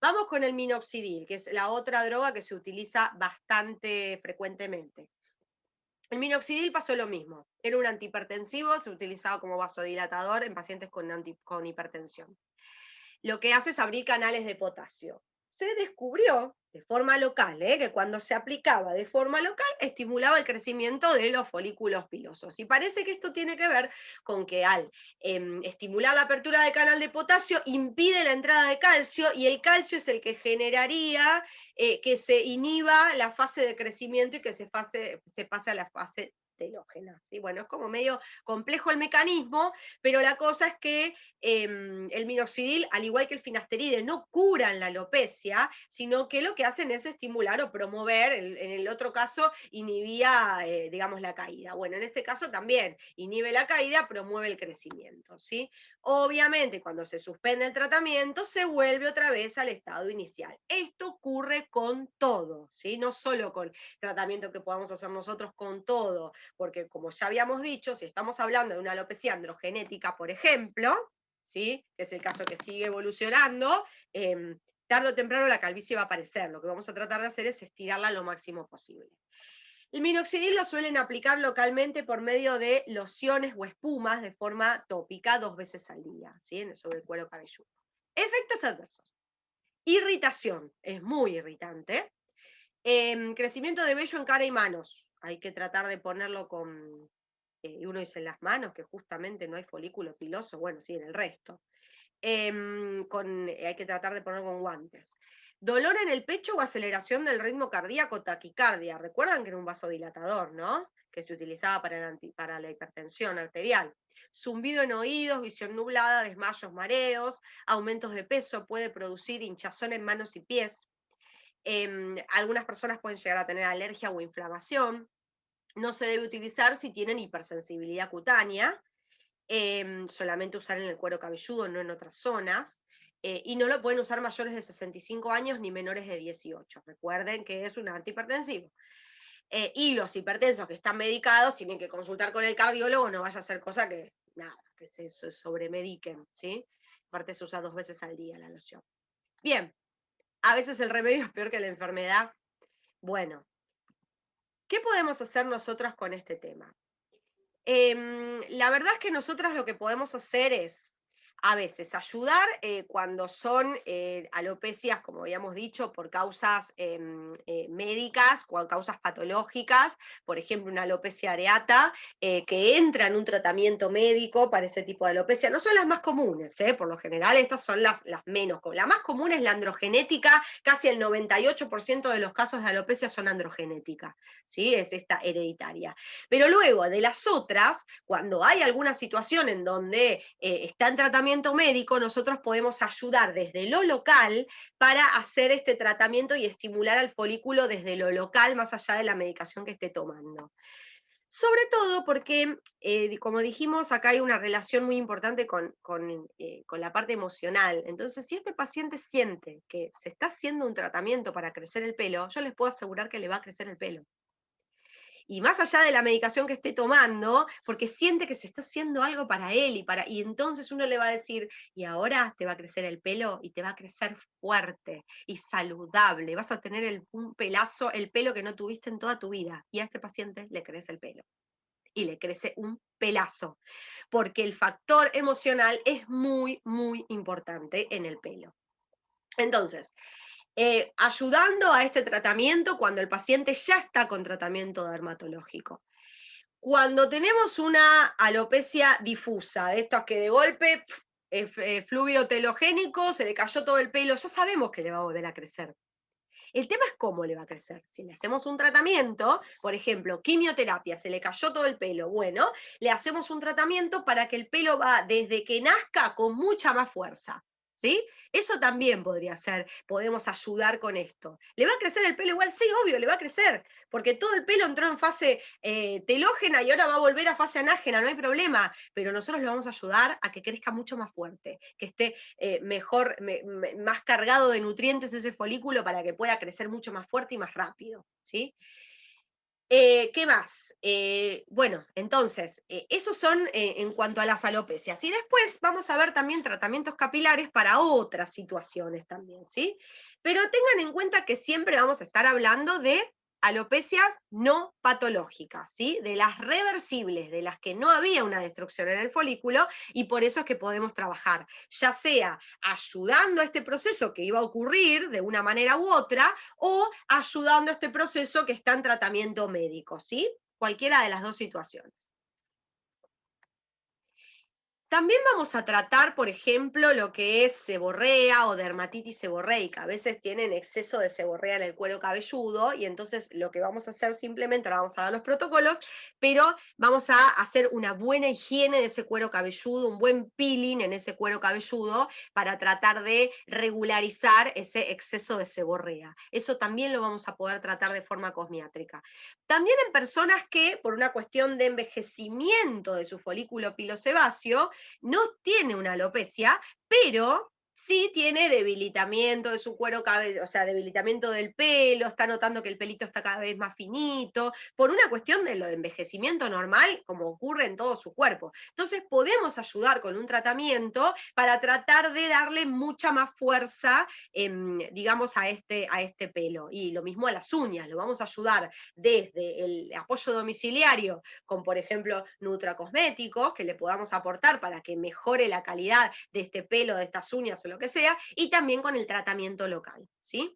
Vamos con el minoxidil, que es la otra droga que se utiliza bastante frecuentemente. El minoxidil pasó lo mismo. Era un antihipertensivo, se utilizaba como vasodilatador en pacientes con hipertensión. Lo que hace es abrir canales de potasio. Se descubrió de forma local, que cuando se aplicaba de forma local estimulaba el crecimiento de los folículos pilosos. Y parece que esto tiene que ver con que al estimular la apertura del canal de potasio impide la entrada de calcio y el calcio es el que generaría que se inhiba la fase de crecimiento y que se pase a la fase telógena. ¿Sí? Bueno, es como medio complejo el mecanismo, pero la cosa es que el minoxidil, al igual que el finasteride, no curan la alopecia, sino que lo que hacen es estimular o promover, en el otro caso inhibía, digamos, la caída. Bueno, en este caso también inhibe la caída, promueve el crecimiento, ¿sí? Obviamente, cuando se suspende el tratamiento, se vuelve otra vez al estado inicial. Esto ocurre con todo, ¿sí? No solo con tratamiento que podamos hacer nosotros, con todo, porque como ya habíamos dicho, si estamos hablando de una alopecia androgenética, por ejemplo, ¿sí? Que es el caso que sigue evolucionando, tarde o temprano la calvicie va a aparecer. Lo que vamos a tratar de hacer es estirarla lo máximo posible. El minoxidil lo suelen aplicar localmente por medio de lociones o espumas de forma tópica 2 veces al día, ¿sí? Sobre el cuero cabelludo. Efectos adversos. Irritación, es muy irritante. Crecimiento de vello en cara y manos. Hay que tratar de ponerlo con, y uno dice en las manos, que justamente no hay folículo piloso, bueno, sí, en el resto. Hay que tratar de ponerlo con guantes. Dolor en el pecho o aceleración del ritmo cardíaco, taquicardia. Recuerdan que era un vasodilatador, ¿no? Que se utilizaba para la hipertensión arterial. Zumbido en oídos, visión nublada, desmayos, mareos, aumentos de peso, puede producir hinchazón en manos y pies. Algunas personas pueden llegar a tener alergia o inflamación. No se debe utilizar si tienen hipersensibilidad cutánea, solamente usar en el cuero cabelludo, no en otras zonas. Y no lo pueden usar mayores de 65 años ni menores de 18. Recuerden que es un antihipertensivo. Y los hipertensos que están medicados tienen que consultar con el cardiólogo, no vaya a ser cosa que, nada, que se sobremediquen, ¿sí? Aparte se usa 2 veces al día la loción. Bien, a veces el remedio es peor que la enfermedad. Bueno, ¿qué podemos hacer nosotras con este tema? La verdad es que nosotras lo que podemos hacer es, a veces, ayudar cuando son alopecias, como habíamos dicho, por causas médicas, o causas patológicas, por ejemplo, una alopecia areata, que entra en un tratamiento médico para ese tipo de alopecia. No son las más comunes, por lo general estas son las menos. La más común es la androgenética, casi el 98% de los casos de alopecia son androgenética, ¿sí? Es esta hereditaria. Pero luego de las otras, cuando hay alguna situación en donde está en tratamiento médico, nosotros podemos ayudar desde lo local para hacer este tratamiento y estimular al folículo desde lo local, más allá de la medicación que esté tomando. Sobre todo porque, como dijimos, acá hay una relación muy importante con la parte emocional. Entonces, si este paciente siente que se está haciendo un tratamiento para crecer el pelo, yo les puedo asegurar que le va a crecer el pelo. Y más allá de la medicación que esté tomando, porque siente que se está haciendo algo para él y entonces uno le va a decir, y ahora te va a crecer el pelo y te va a crecer fuerte y saludable, vas a tener un pelazo, el pelo que no tuviste en toda tu vida, y a este paciente le crece el pelo. Y le crece un pelazo, porque el factor emocional es muy, muy importante en el pelo. Entonces, ayudando a este tratamiento cuando el paciente ya está con tratamiento dermatológico. Cuando tenemos una alopecia difusa, de estos que de golpe, fluido telogénico, se le cayó todo el pelo, ya sabemos que le va a volver a crecer. El tema es cómo le va a crecer. Si le hacemos un tratamiento, por ejemplo, quimioterapia, se le cayó todo el pelo, bueno, le hacemos un tratamiento para que el pelo va desde que nazca con mucha más fuerza, ¿sí? Eso también podría ser, podemos ayudar con esto. ¿Le va a crecer el pelo igual? Sí, obvio, le va a crecer, porque todo el pelo entró en fase telógena y ahora va a volver a fase anágena, no hay problema, pero nosotros le vamos a ayudar a que crezca mucho más fuerte, que esté mejor, más cargado de nutrientes ese folículo para que pueda crecer mucho más fuerte y más rápido, ¿sí? ¿Qué más? Bueno, entonces, esos son en cuanto a las alopecias. Y después vamos a ver también tratamientos capilares para otras situaciones también, ¿sí? Pero tengan en cuenta que siempre vamos a estar hablando de alopecias no patológicas, ¿sí? De las reversibles, de las que no había una destrucción en el folículo, y por eso es que podemos trabajar, ya sea ayudando a este proceso que iba a ocurrir de una manera u otra, o ayudando a este proceso que está en tratamiento médico, ¿sí? Cualquiera de las dos situaciones. También vamos a tratar, por ejemplo, lo que es seborrea o dermatitis seborreica. A veces tienen exceso de seborrea en el cuero cabelludo y entonces lo que vamos a hacer simplemente, ahora vamos a dar los protocolos, pero vamos a hacer una buena higiene de ese cuero cabelludo, un buen peeling en ese cuero cabelludo para tratar de regularizar ese exceso de seborrea. Eso también lo vamos a poder tratar de forma cosmiátrica. También en personas que, por una cuestión de envejecimiento de su folículo pilosebáceo, no tiene una alopecia, pero sí tiene debilitamiento de su cuero cabelludo, o sea, debilitamiento del pelo, está notando que el pelito está cada vez más finito, por una cuestión de lo de envejecimiento normal, como ocurre en todo su cuerpo. Entonces, podemos ayudar con un tratamiento para tratar de darle mucha más fuerza, digamos, a este pelo. Y lo mismo a las uñas, lo vamos a ayudar desde el apoyo domiciliario, con, por ejemplo, nutracosméticos que le podamos aportar para que mejore la calidad de este pelo, de estas uñas o lo que sea, y también con el tratamiento local, ¿sí?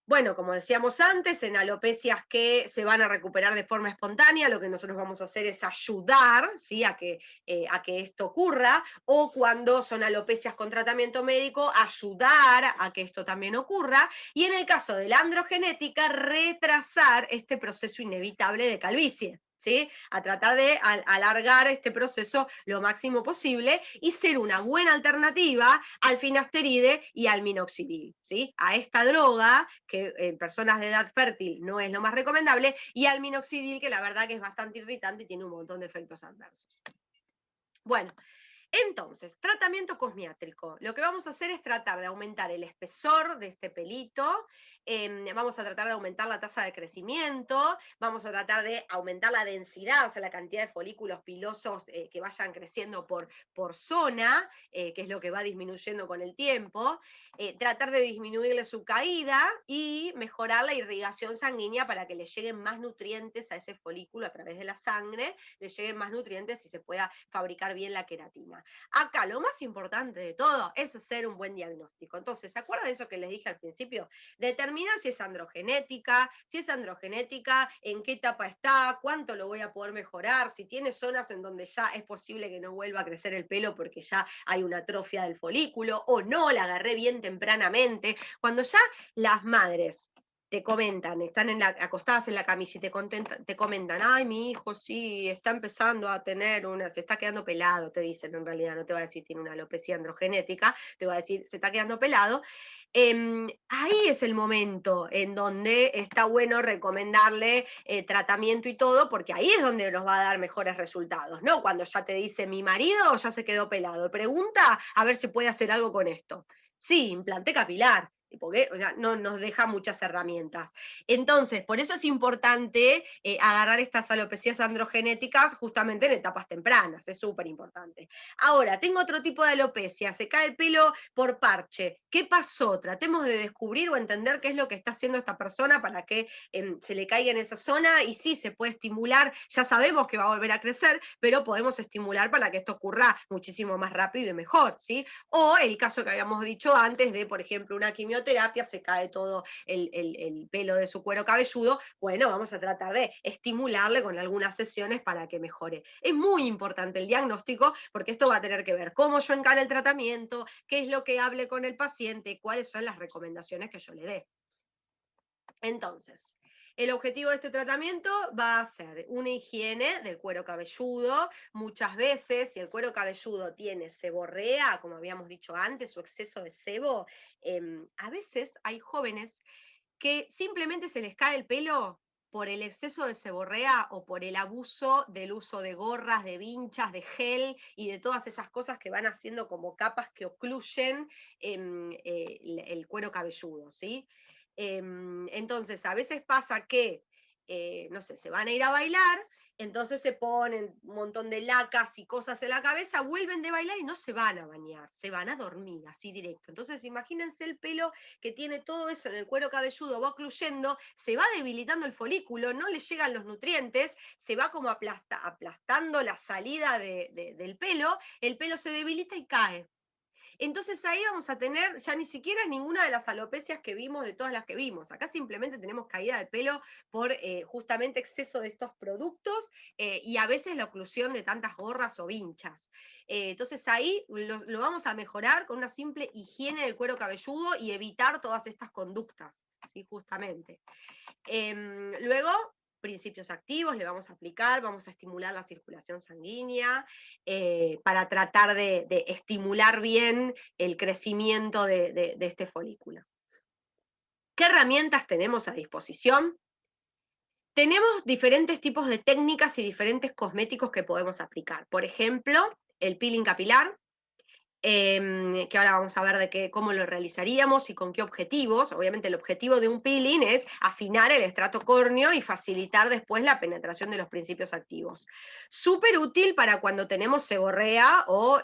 Bueno, como decíamos antes, en alopecias que se van a recuperar de forma espontánea, lo que nosotros vamos a hacer es ayudar, ¿sí? a que esto ocurra, o cuando son alopecias con tratamiento médico, ayudar a que esto también ocurra, y en el caso de la androgenética, retrasar este proceso inevitable de calvicie. ¿sí? A tratar de alargar este proceso lo máximo posible y ser una buena alternativa al finasteride y al minoxidil, ¿sí? A esta droga, que en personas de edad fértil no es lo más recomendable, y al minoxidil, que la verdad que es bastante irritante y tiene un montón de efectos adversos. Bueno, entonces, tratamiento cosmiátrico. Lo que vamos a hacer es tratar de aumentar el espesor de este pelito, vamos a tratar de aumentar la tasa de crecimiento, vamos a tratar de aumentar la densidad, o sea, la cantidad de folículos pilosos que vayan creciendo por zona, que es lo que va disminuyendo con el tiempo, tratar de disminuirle su caída y mejorar la irrigación sanguínea para que le lleguen más nutrientes a ese folículo a través de la sangre, le lleguen más nutrientes y se pueda fabricar bien la queratina. Acá lo más importante de todo es hacer un buen diagnóstico. Entonces, ¿se acuerdan de eso que les dije al principio? Determinar si es androgenética, en qué etapa está, cuánto lo voy a poder mejorar, si tiene zonas en donde ya es posible que no vuelva a crecer el pelo porque ya hay una atrofia del folículo, o no, la agarré bien tempranamente. Cuando ya las madres te comentan, están acostadas en la camilla y te comentan, ay, mi hijo sí, está empezando a tener se está quedando pelado, te dicen en realidad, no te va a decir tiene una alopecia androgenética, te va a decir se está quedando pelado. Ahí es el momento en donde está bueno recomendarle tratamiento y todo, porque ahí es donde nos va a dar mejores resultados, ¿no? Cuando ya te dice mi marido ya se quedó pelado, pregunta a ver si puede hacer algo con esto. Sí, implanté capilar, porque o sea, no nos deja muchas herramientas. Entonces, por eso es importante agarrar estas alopecias androgenéticas justamente en etapas tempranas, es súper importante. Ahora, tengo otro tipo de alopecia, se cae el pelo por parche. ¿Qué pasó? Tratemos de descubrir o entender qué es lo que está haciendo esta persona para que se le caiga en esa zona y sí, se puede estimular, ya sabemos que va a volver a crecer, pero podemos estimular para que esto ocurra muchísimo más rápido y mejor, ¿sí? O el caso que habíamos dicho antes de, por ejemplo, una quimioterapia, se cae todo el pelo de su cuero cabelludo, bueno, vamos a tratar de estimularle con algunas sesiones para que mejore. Es muy importante el diagnóstico porque esto va a tener que ver cómo yo encare el tratamiento, qué es lo que hable con el paciente, cuáles son las recomendaciones que yo le dé. Entonces, el objetivo de este tratamiento va a ser una higiene del cuero cabelludo. Muchas veces, si el cuero cabelludo tiene seborrea, como habíamos dicho antes, o exceso de sebo, a veces hay jóvenes que simplemente se les cae el pelo por el exceso de seborrea o por el abuso del uso de gorras, de vinchas, de gel y de todas esas cosas que van haciendo como capas que ocluyen el cuero cabelludo, ¿sí? Entonces, a veces pasa que, no sé, se van a ir a bailar, entonces se ponen un montón de lacas y cosas en la cabeza, vuelven de bailar y no se van a bañar, se van a dormir así directo. Entonces, imagínense el pelo que tiene todo eso en el cuero cabelludo, va ocluyendo, se va debilitando el folículo, no le llegan los nutrientes, se va como aplastando la salida del pelo, el pelo se debilita y cae. Entonces ahí vamos a tener ya ni siquiera ninguna de las alopecias que vimos, de todas las que vimos. Acá simplemente tenemos caída de pelo por justamente exceso de estos productos y a veces la oclusión de tantas gorras o vinchas. Entonces ahí lo vamos a mejorar con una simple higiene del cuero cabelludo y evitar todas estas conductas, ¿sí? Justamente. Luego, principios activos le vamos a aplicar, vamos a estimular la circulación sanguínea para tratar de estimular bien el crecimiento de este folículo. ¿Qué herramientas tenemos a disposición? Tenemos diferentes tipos de técnicas y diferentes cosméticos que podemos aplicar. Por ejemplo, el peeling capilar, que ahora vamos a ver cómo lo realizaríamos y con qué objetivos. Obviamente el objetivo de un peeling es afinar el estrato córneo y facilitar después la penetración de los principios activos. Súper útil para cuando tenemos seborrea o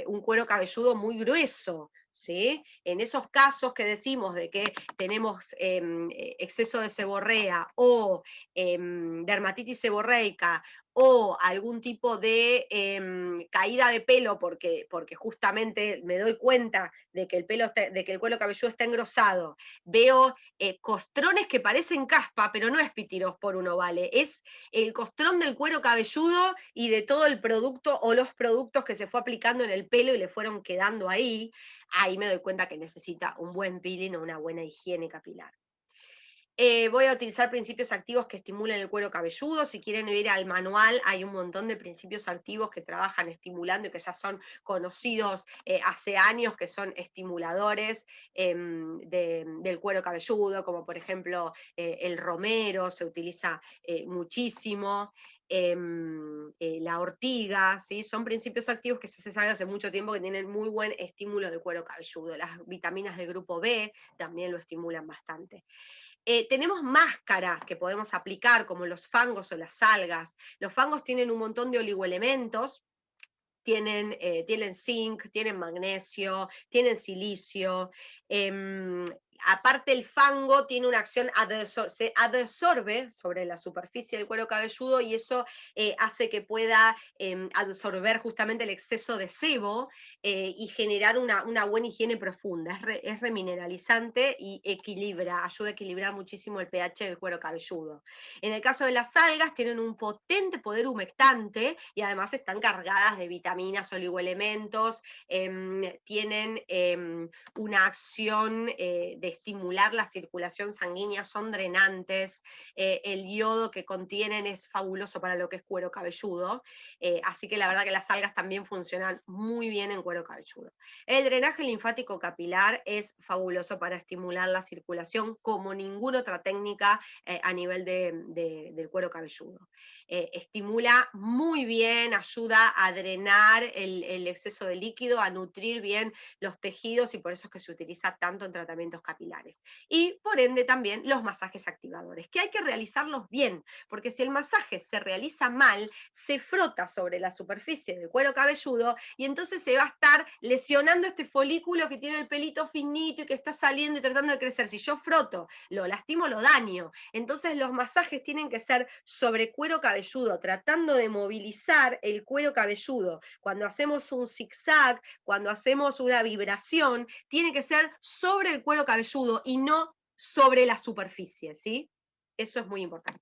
un cuero cabelludo muy grueso, ¿sí? En esos casos que decimos de que tenemos exceso de seborrea o dermatitis seborreica o algún tipo de caída de pelo porque justamente me doy cuenta de que el cuero cabelludo está engrosado, veo costrones que parecen caspa, pero no es pitirosporum ovale, es el costrón del cuero cabelludo y de todo el producto o los productos que se fue aplicando en el pelo y le fueron quedando ahí me doy cuenta que necesita un buen peeling o una buena higiene capilar. Voy a utilizar principios activos que estimulen el cuero cabelludo. Si quieren ir al manual, hay un montón de principios activos que trabajan estimulando y que ya son conocidos hace años, que son estimuladores del cuero cabelludo, como por ejemplo el romero, se utiliza muchísimo. La ortiga, ¿sí? Son principios activos que se sabe hace mucho tiempo que tienen muy buen estímulo del cuero cabelludo. Las vitaminas del grupo B también lo estimulan bastante. Tenemos máscaras que podemos aplicar, como los fangos o las algas. Los fangos tienen un montón de oligoelementos, tienen zinc, tienen magnesio, tienen silicio. em, Aparte el fango tiene una acción, se adsorbe sobre la superficie del cuero cabelludo y eso hace que pueda absorber justamente el exceso de sebo y generar una buena higiene profunda. Es remineralizante y ayuda a equilibrar muchísimo el pH del cuero cabelludo. En el caso de las algas, tienen un potente poder humectante y además están cargadas de vitaminas, oligoelementos, tienen una acción de estimular la circulación sanguínea, son drenantes, el yodo que contienen es fabuloso para lo que es cuero cabelludo, así que la verdad que las algas también funcionan muy bien en cuero cabelludo. El drenaje linfático capilar es fabuloso para estimular la circulación como ninguna otra técnica a nivel del cuero cabelludo. Estimula muy bien, ayuda a drenar el exceso de líquido, a nutrir bien los tejidos y por eso es que se utiliza tanto en tratamientos capilares. Y por ende también los masajes activadores, que hay que realizarlos bien, porque si el masaje se realiza mal, se frota sobre la superficie del cuero cabelludo y entonces se va a estar lesionando este folículo que tiene el pelito finito y que está saliendo y tratando de crecer. Si yo froto, lo lastimo, lo daño. Entonces los masajes tienen que ser sobre cuero cabelludo, tratando de movilizar el cuero cabelludo. Cuando hacemos un zigzag, cuando hacemos una vibración, tiene que ser sobre el cuero cabelludo y no sobre la superficie, ¿sí? Eso es muy importante.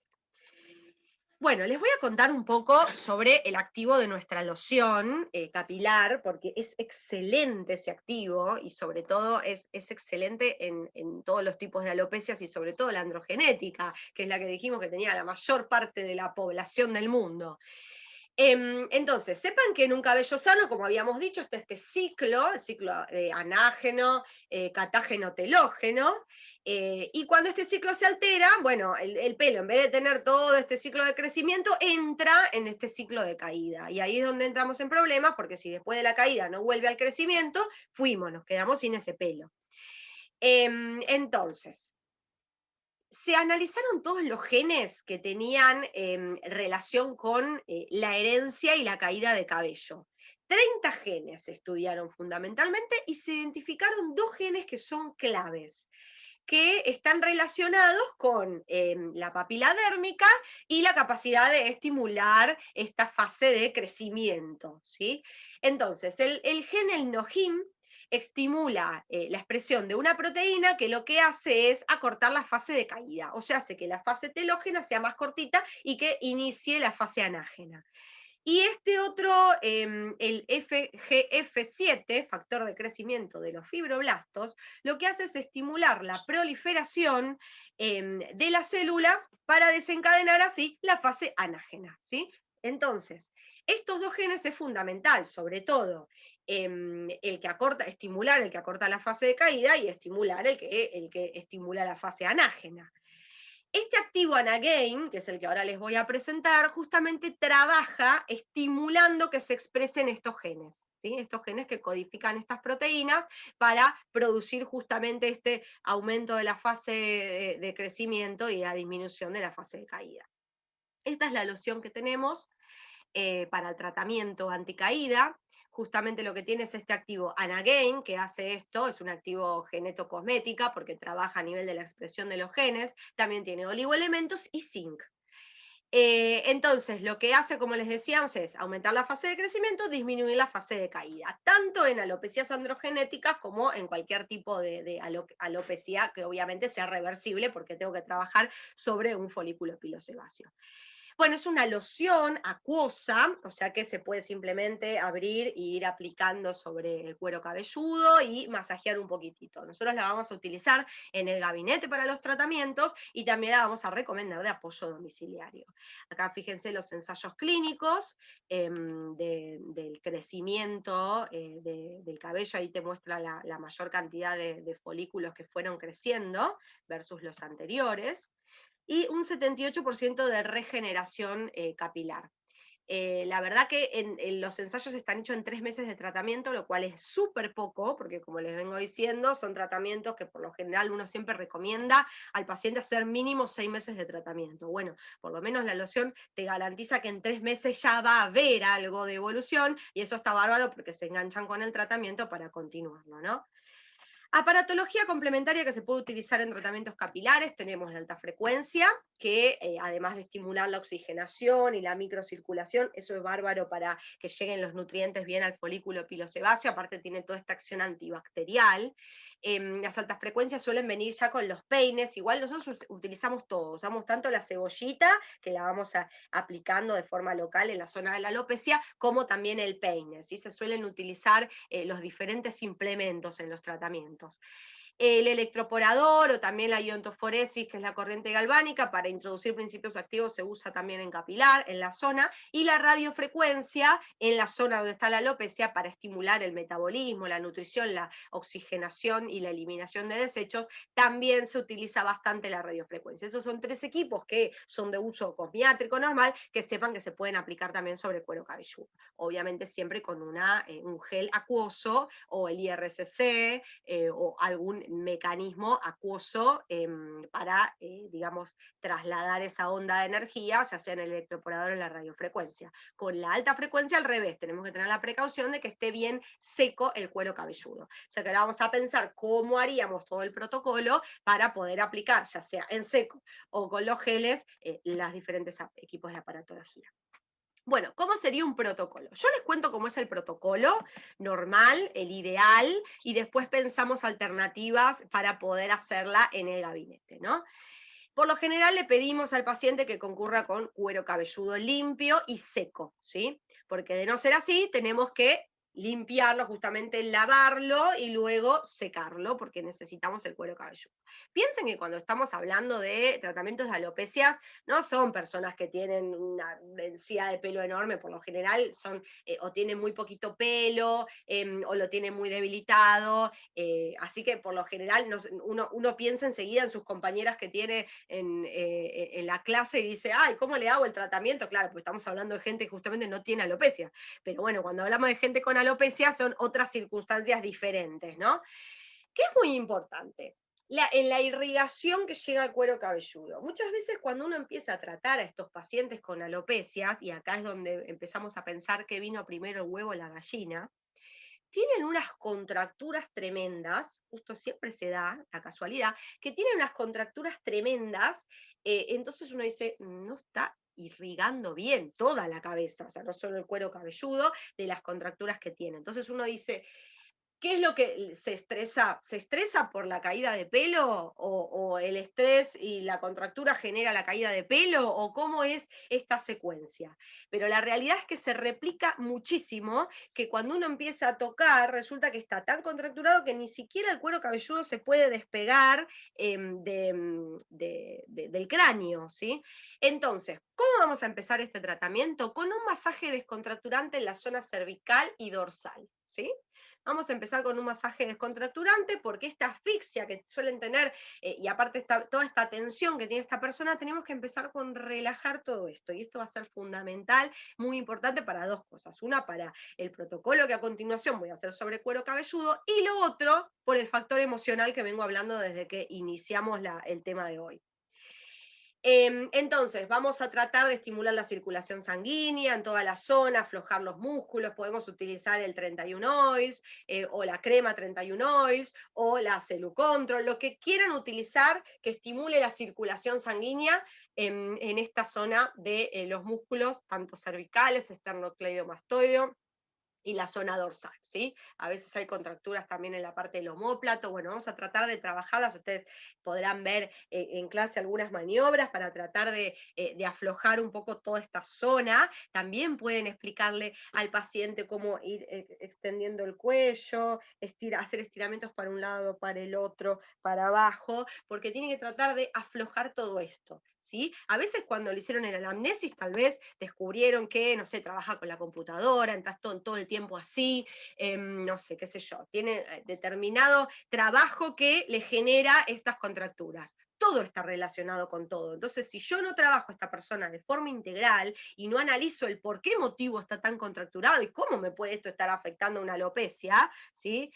Bueno, les voy a contar un poco sobre el activo de nuestra loción capilar, porque es excelente ese activo y sobre todo es excelente en todos los tipos de alopecias y sobre todo la androgenética, que es la que dijimos que tenía la mayor parte de la población del mundo. Entonces, sepan que en un cabello sano, como habíamos dicho, está este ciclo, el ciclo anágeno, catágeno, telógeno, y cuando este ciclo se altera, bueno, el pelo, en vez de tener todo este ciclo de crecimiento, entra en este ciclo de caída. Y ahí es donde entramos en problemas, porque si después de la caída no vuelve al crecimiento, nos quedamos sin ese pelo. Entonces, se analizaron todos los genes que tenían relación con la herencia y la caída de cabello. 30 genes se estudiaron fundamentalmente y se identificaron 2 genes que son claves, que están relacionados con la papila dérmica y la capacidad de estimular esta fase de crecimiento, ¿sí? Entonces, el gen, el NOHIM, estimula la expresión de una proteína que lo que hace es acortar la fase de caída, o sea, hace que la fase telógena sea más cortita y que inicie la fase anágena. Y este otro, el FGF7, factor de crecimiento de los fibroblastos, lo que hace es estimular la proliferación de las células para desencadenar así la fase anágena, ¿sí? Entonces, estos 2 genes es fundamental, sobre todo el que acorta, estimular el que acorta la fase de caída y estimular el que estimula la fase anágena. Este activo Anagain, que es el que ahora les voy a presentar, justamente trabaja estimulando que se expresen estos genes, ¿sí? Estos genes que codifican estas proteínas para producir justamente este aumento de la fase de crecimiento y la disminución de la fase de caída. Esta es la loción que tenemos para el tratamiento anticaída. Justamente lo que tiene es este activo Anagain, que hace esto, es un activo genetocosmética porque trabaja a nivel de la expresión de los genes, también tiene oligoelementos y zinc. Entonces, lo que hace, como les decíamos, es aumentar la fase de crecimiento, disminuir la fase de caída, tanto en alopecias androgenéticas como en cualquier tipo de alopecia que obviamente sea reversible porque tengo que trabajar sobre un folículo pilosebáceo. Bueno, es una loción acuosa, o sea que se puede simplemente abrir e ir aplicando sobre el cuero cabelludo y masajear un poquitito. Nosotros la vamos a utilizar en el gabinete para los tratamientos y también la vamos a recomendar de apoyo domiciliario. Acá fíjense los ensayos clínicos del crecimiento del cabello, ahí te muestra la mayor cantidad de folículos que fueron creciendo versus los anteriores y un 78% de regeneración capilar. La verdad que los ensayos están hechos en 3 meses de tratamiento, lo cual es súper poco, porque como les vengo diciendo, son tratamientos que por lo general uno siempre recomienda al paciente hacer mínimo 6 meses de tratamiento. Bueno, por lo menos la loción te garantiza que en 3 meses ya va a haber algo de evolución, y eso está bárbaro porque se enganchan con el tratamiento para continuarlo, ¿no? Aparatología complementaria que se puede utilizar en tratamientos capilares, tenemos la alta frecuencia, que además de estimular la oxigenación y la microcirculación, eso es bárbaro para que lleguen los nutrientes bien al folículo pilosebáceo, aparte tiene toda esta acción antibacterial. Las altas frecuencias suelen venir ya con los peines, igual nosotros utilizamos todo, usamos tanto la cebollita, que la vamos aplicando de forma local en la zona de la alopecia, como también el peine, ¿sí? Se suelen utilizar los diferentes implementos en los tratamientos. El electroporador o también la iontoforesis, que es la corriente galvánica, para introducir principios activos se usa también en capilar, en la zona, y la radiofrecuencia en la zona donde está la alopecia para estimular el metabolismo, la nutrición, la oxigenación y la eliminación de desechos, también se utiliza bastante la radiofrecuencia. Esos son 3 equipos que son de uso cosmiátrico normal, que sepan que se pueden aplicar también sobre el cuero cabelludo. Obviamente siempre con un gel acuoso o el IRCC o algún mecanismo acuoso para, digamos, trasladar esa onda de energía, ya sea en el electroporador o en la radiofrecuencia. Con la alta frecuencia al revés, tenemos que tener la precaución de que esté bien seco el cuero cabelludo. O sea que ahora vamos a pensar cómo haríamos todo el protocolo para poder aplicar, ya sea en seco o con los geles, los diferentes equipos de aparatología. Bueno, ¿cómo sería un protocolo? Yo les cuento cómo es el protocolo normal, el ideal, y después pensamos alternativas para poder hacerla en el gabinete, ¿no? Por lo general le pedimos al paciente que concurra con cuero cabelludo limpio y seco, ¿sí? Porque de no ser así, tenemos que limpiarlo, justamente lavarlo y luego secarlo, porque necesitamos el cuero cabelludo. Piensen que cuando estamos hablando de tratamientos de alopecias, no son personas que tienen una densidad de pelo enorme, por lo general son o tienen muy poquito pelo, o lo tienen muy debilitado, así que por lo general uno piensa enseguida en sus compañeras que tiene en la clase y dice, ay, ¿cómo le hago el tratamiento? Claro, pues estamos hablando de gente que justamente no tiene alopecia. Pero bueno, cuando hablamos de gente con alopecia son otras circunstancias diferentes, ¿no? ¿Qué es muy importante? En la irrigación que llega al cuero cabelludo. Muchas veces cuando uno empieza a tratar a estos pacientes con alopecias, y acá es donde empezamos a pensar que vino primero el huevo o la gallina, tienen unas contracturas tremendas, justo siempre se da la casualidad, que tienen unas contracturas tremendas, entonces uno dice, no está irrigando bien toda la cabeza, o sea, no solo el cuero cabelludo, de las contracturas que tiene. Entonces uno dice, ¿qué es lo que se estresa? ¿Se estresa por la caída de pelo? ¿O el estrés y la contractura genera la caída de pelo? ¿O cómo es esta secuencia? Pero la realidad es que se replica muchísimo, que cuando uno empieza a tocar, resulta que está tan contracturado que ni siquiera el cuero cabelludo se puede despegar del cráneo, ¿sí? Entonces, ¿cómo vamos a empezar este tratamiento? Con un masaje descontracturante en la zona cervical y dorsal, ¿sí? Vamos a empezar con un masaje descontracturante porque esta asfixia que suelen tener, y aparte toda esta tensión que tiene esta persona, tenemos que empezar con relajar todo esto. Y esto va a ser fundamental, muy importante para dos cosas. Una, para el protocolo que a continuación voy a hacer sobre cuero cabelludo, y lo otro, por el factor emocional que vengo hablando desde que iniciamos el tema de hoy. Entonces, vamos a tratar de estimular la circulación sanguínea en toda la zona, aflojar los músculos, podemos utilizar el 31 Oils, o la crema 31 Oils, o la Control, lo que quieran utilizar que estimule la circulación sanguínea en esta zona de los músculos, tanto cervicales, esternocleidomastoideo, y la zona dorsal, ¿sí? A veces hay contracturas también en la parte del omóplato. Bueno, vamos a tratar de trabajarlas. Ustedes podrán ver en clase algunas maniobras para tratar de aflojar un poco toda esta zona. También pueden explicarle al paciente cómo ir extendiendo el cuello, hacer estiramientos para un lado, para el otro, para abajo, porque tiene que tratar de aflojar todo esto. ¿Sí? A veces cuando le hicieron el anamnesis tal vez descubrieron que, no sé, trabaja con la computadora, estás todo el tiempo así, no sé, qué sé yo, tiene determinado trabajo que le genera estas contracturas. Todo está relacionado con todo. Entonces, si yo no trabajo a esta persona de forma integral y no analizo el por qué motivo está tan contracturado y cómo me puede esto estar afectando una alopecia, ¿sí?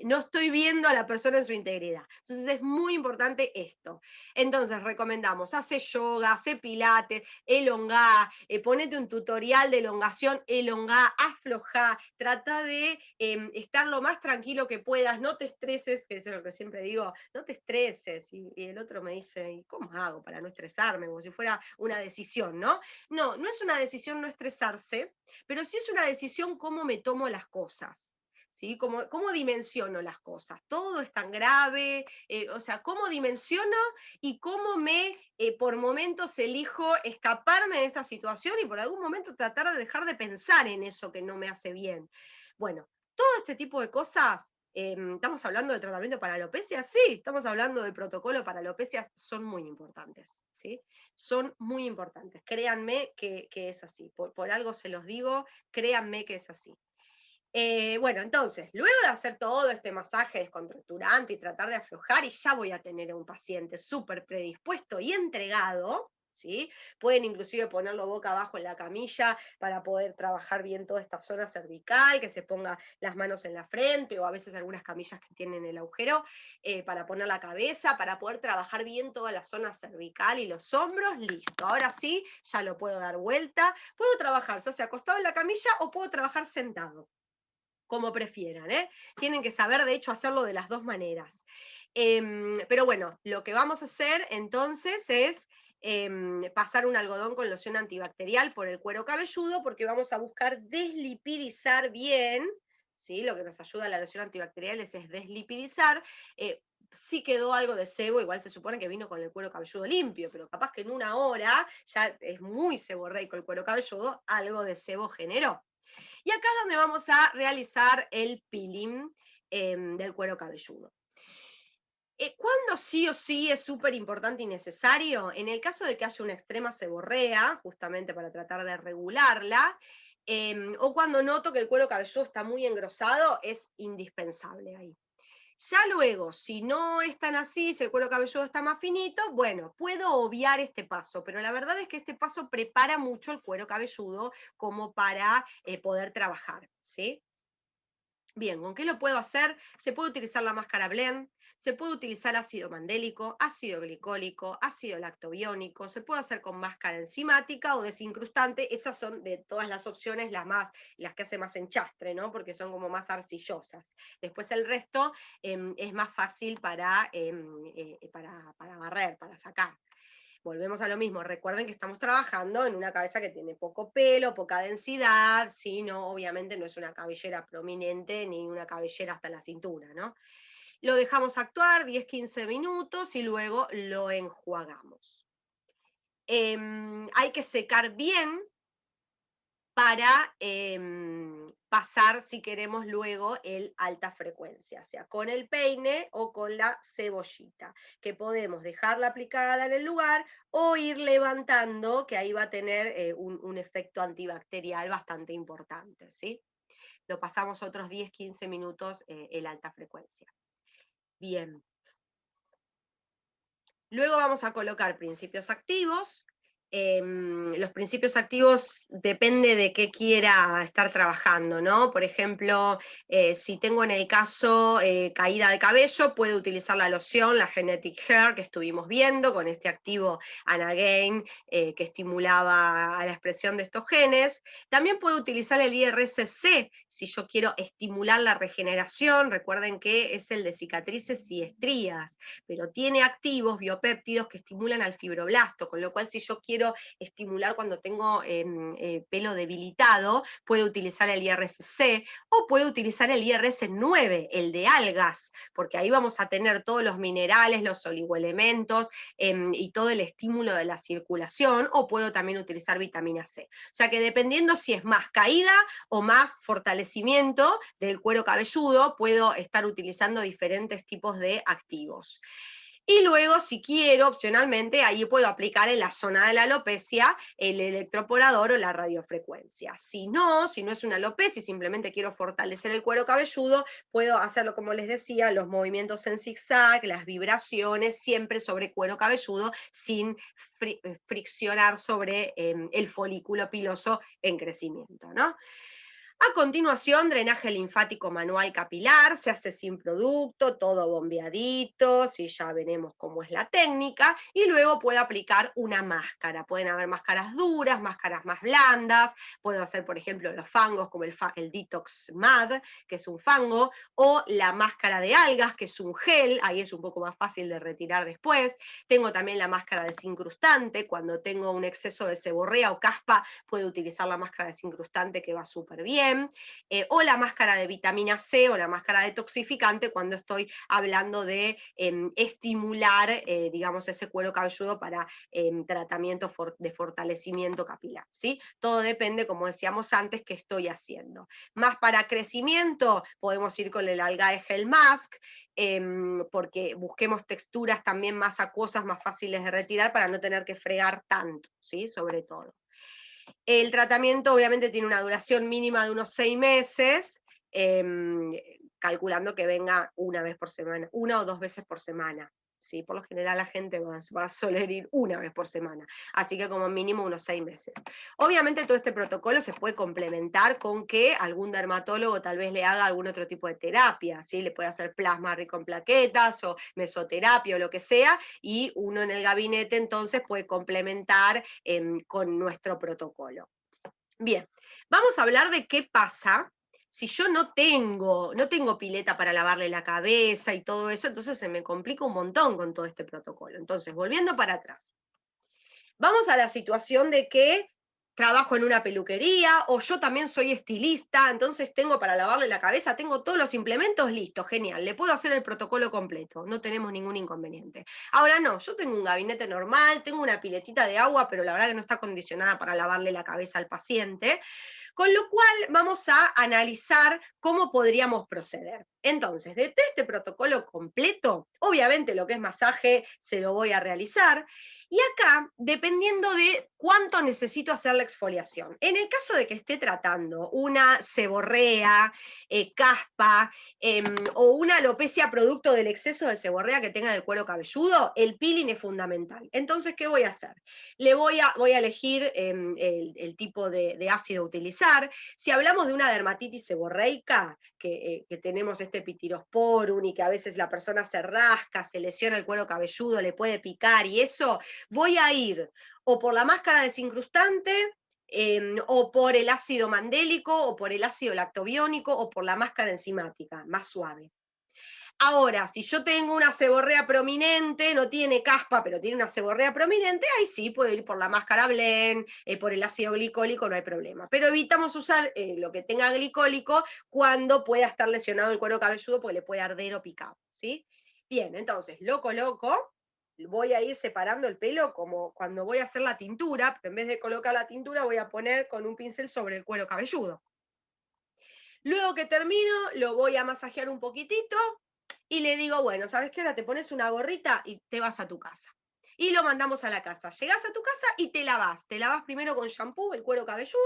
No estoy viendo a la persona en su integridad. Entonces, es muy importante esto. Entonces, recomendamos, hace yoga, hace pilates, elongá, ponete un tutorial de elongación, elongá, aflojá, trata de estar lo más tranquilo que puedas, no te estreses, que eso es lo que siempre digo, no te estreses. Y el otro me dice, ¿y cómo hago para no estresarme? Como si fuera una decisión, ¿no? No, no es una decisión no estresarse, pero sí es una decisión cómo me tomo las cosas. ¿Sí? ¿Cómo dimensiono las cosas? Todo es tan grave, o sea, cómo dimensiono y cómo por momentos elijo escaparme de esta situación y por algún momento tratar de dejar de pensar en eso que no me hace bien. Bueno, todo este tipo de cosas, ¿estamos hablando de tratamiento para alopecia? Sí, estamos hablando de protocolo para alopecia, son muy importantes, ¿sí? Son muy importantes, créanme que es así, por algo se los digo, créanme que es así. Bueno, entonces, luego de hacer todo este masaje descontracturante y tratar de aflojar, y ya voy a tener a un paciente súper predispuesto y entregado, ¿sí? Pueden inclusive ponerlo boca abajo en la camilla para poder trabajar bien toda esta zona cervical, que se ponga las manos en la frente, o a veces algunas camillas que tienen el agujero, para poner la cabeza, para poder trabajar bien toda la zona cervical y los hombros, listo. Ahora sí, ya lo puedo dar vuelta. Puedo trabajar, ya sea acostado en la camilla o puedo trabajar sentado, como prefieran, ¿eh? Tienen que saber, de hecho, hacerlo de las dos maneras. Pero bueno, lo que vamos a hacer entonces es pasar un algodón con loción antibacterial por el cuero cabelludo, porque vamos a buscar deslipidizar bien, ¿sí? Lo que nos ayuda a la loción antibacterial es deslipidizar. Sí quedó algo de sebo, igual se supone que vino con el cuero cabelludo limpio, pero capaz que en una hora, ya es muy seborreico el cuero cabelludo, algo de sebo generó. Y acá es donde vamos a realizar el peeling del cuero cabelludo. ¿Cuándo sí o sí es súper importante y necesario? En el caso de que haya una extrema seborrea, justamente para tratar de regularla, o cuando noto que el cuero cabelludo está muy engrosado, es indispensable ahí. Ya luego, si no es tan así, si el cuero cabelludo está más finito, bueno, puedo obviar este paso, pero la verdad es que este paso prepara mucho el cuero cabelludo como para poder trabajar, ¿sí? Bien, ¿con qué lo puedo hacer? Se puede utilizar la máscara Blend, se puede utilizar ácido mandélico, ácido glicólico, ácido lactobiónico, se puede hacer con máscara enzimática o desincrustante. Esas son de todas las opciones las que hace más enchastre, ¿no? Porque son como más arcillosas. Después el resto es más fácil para barrer, para sacar. Volvemos a lo mismo, recuerden que estamos trabajando en una cabeza que tiene poco pelo, poca densidad, ¿sí? No, obviamente no es una cabellera prominente ni una cabellera hasta la cintura, ¿no? Lo dejamos actuar 10-15 minutos y luego lo enjuagamos. Hay que secar bien para pasar, si queremos, luego el alta frecuencia, sea con el peine o con la cebollita, que podemos dejarla aplicada en el lugar o ir levantando, que ahí va a tener un efecto antibacterial bastante importante, ¿sí? Lo pasamos otros 10-15 minutos el alta frecuencia. Bien. Luego vamos a colocar principios activos. Los principios activos depende de qué quiera estar trabajando, ¿no? Por ejemplo, si tengo en el caso caída de cabello, puedo utilizar la loción, la Genetic Hair, que estuvimos viendo, con este activo Anagain, que estimulaba a la expresión de estos genes. También puedo utilizar el IRSC, si yo quiero estimular la regeneración. Recuerden que es el de cicatrices y estrías, pero tiene activos biopéptidos que estimulan al fibroblasto, con lo cual si yo quiero estimular particular cuando tengo pelo debilitado, puedo utilizar el IRS-C o puedo utilizar el IRS-9, el de algas, porque ahí vamos a tener todos los minerales, los oligoelementos y todo el estímulo de la circulación, o puedo también utilizar vitamina C. O sea que dependiendo si es más caída o más fortalecimiento del cuero cabelludo, puedo estar utilizando diferentes tipos de activos. Y luego, si quiero, opcionalmente, ahí puedo aplicar en la zona de la alopecia el electroporador o la radiofrecuencia. Si no es una alopecia y simplemente quiero fortalecer el cuero cabelludo, puedo hacerlo, como les decía, los movimientos en zigzag, las vibraciones, siempre sobre cuero cabelludo, sin friccionar sobre el folículo piloso en crecimiento, ¿no? A continuación, drenaje linfático manual capilar, se hace sin producto, todo bombeadito, si ya veremos cómo es la técnica, y luego puedo aplicar una máscara. Pueden haber máscaras duras, máscaras más blandas, puedo hacer, por ejemplo, los fangos como el Detox MAD, que es un fango, o la máscara de algas, que es un gel, ahí es un poco más fácil de retirar después. Tengo también la máscara desincrustante, cuando tengo un exceso de seborrea o caspa, puedo utilizar la máscara desincrustante que va súper bien. O la máscara de vitamina C o la máscara detoxificante cuando estoy hablando de estimular, digamos, ese cuero cabelludo para tratamiento de fortalecimiento capilar, ¿sí? Todo depende, como decíamos antes, qué estoy haciendo. Más para crecimiento, podemos ir con el Algae Gel Mask, porque busquemos texturas también más acuosas, más fáciles de retirar para no tener que fregar tanto, ¿sí? Sobre todo. El tratamiento obviamente tiene una duración mínima de unos 6 meses, calculando que venga una vez por semana, 1 o 2 veces por semana. ¿Sí? Por lo general la gente va a soler ir una vez por semana, así que como mínimo unos 6 meses. Obviamente todo este protocolo se puede complementar con que algún dermatólogo tal vez le haga algún otro tipo de terapia, ¿sí? Le puede hacer plasma rico en plaquetas o mesoterapia o lo que sea, y uno en el gabinete entonces puede complementar con nuestro protocolo. Bien, vamos a hablar de qué pasa si yo no tengo pileta para lavarle la cabeza y todo eso, entonces se me complica un montón con todo este protocolo. Entonces, volviendo para atrás, vamos a la situación de que trabajo en una peluquería o yo también soy estilista, entonces tengo para lavarle la cabeza, tengo todos los implementos listos, genial, le puedo hacer el protocolo completo, no tenemos ningún inconveniente. Ahora no, yo tengo un gabinete normal, tengo una piletita de agua, pero la verdad que no está acondicionada para lavarle la cabeza al paciente, con lo cual vamos a analizar cómo podríamos proceder. Entonces, de este protocolo completo, obviamente lo que es masaje se lo voy a realizar, y acá, dependiendo de cuánto necesito hacer la exfoliación. En el caso de que esté tratando una seborrea, caspa, o una alopecia producto del exceso de seborrea que tenga en el cuero cabelludo, el peeling es fundamental. Entonces, ¿qué voy a hacer? Voy a elegir el tipo de ácido a utilizar. Si hablamos de una dermatitis seborreica, que tenemos este pitirosporum y que a veces la persona se rasca, se lesiona el cuero cabelludo, le puede picar y eso, voy a ir o por la máscara desincrustante, o por el ácido mandélico, o por el ácido lactobiónico, o por la máscara enzimática, más suave. Ahora, si yo tengo una seborrea prominente, no tiene caspa, pero tiene una seborrea prominente, ahí sí puedo ir por la máscara Blend, por el ácido glicólico, no hay problema. Pero evitamos usar lo que tenga glicólico cuando pueda estar lesionado el cuero cabelludo porque le puede arder o picar, ¿sí? Bien, entonces lo coloco, voy a ir separando el pelo como cuando voy a hacer la tintura, pero en vez de colocar la tintura voy a poner con un pincel sobre el cuero cabelludo. Luego que termino, lo voy a masajear un poquitito y le digo, bueno, ¿sabes qué? Ahora te pones una gorrita y te vas a tu casa. Y lo mandamos a la casa. Llegás a tu casa y te lavas. Te lavas primero con shampoo el cuero cabelludo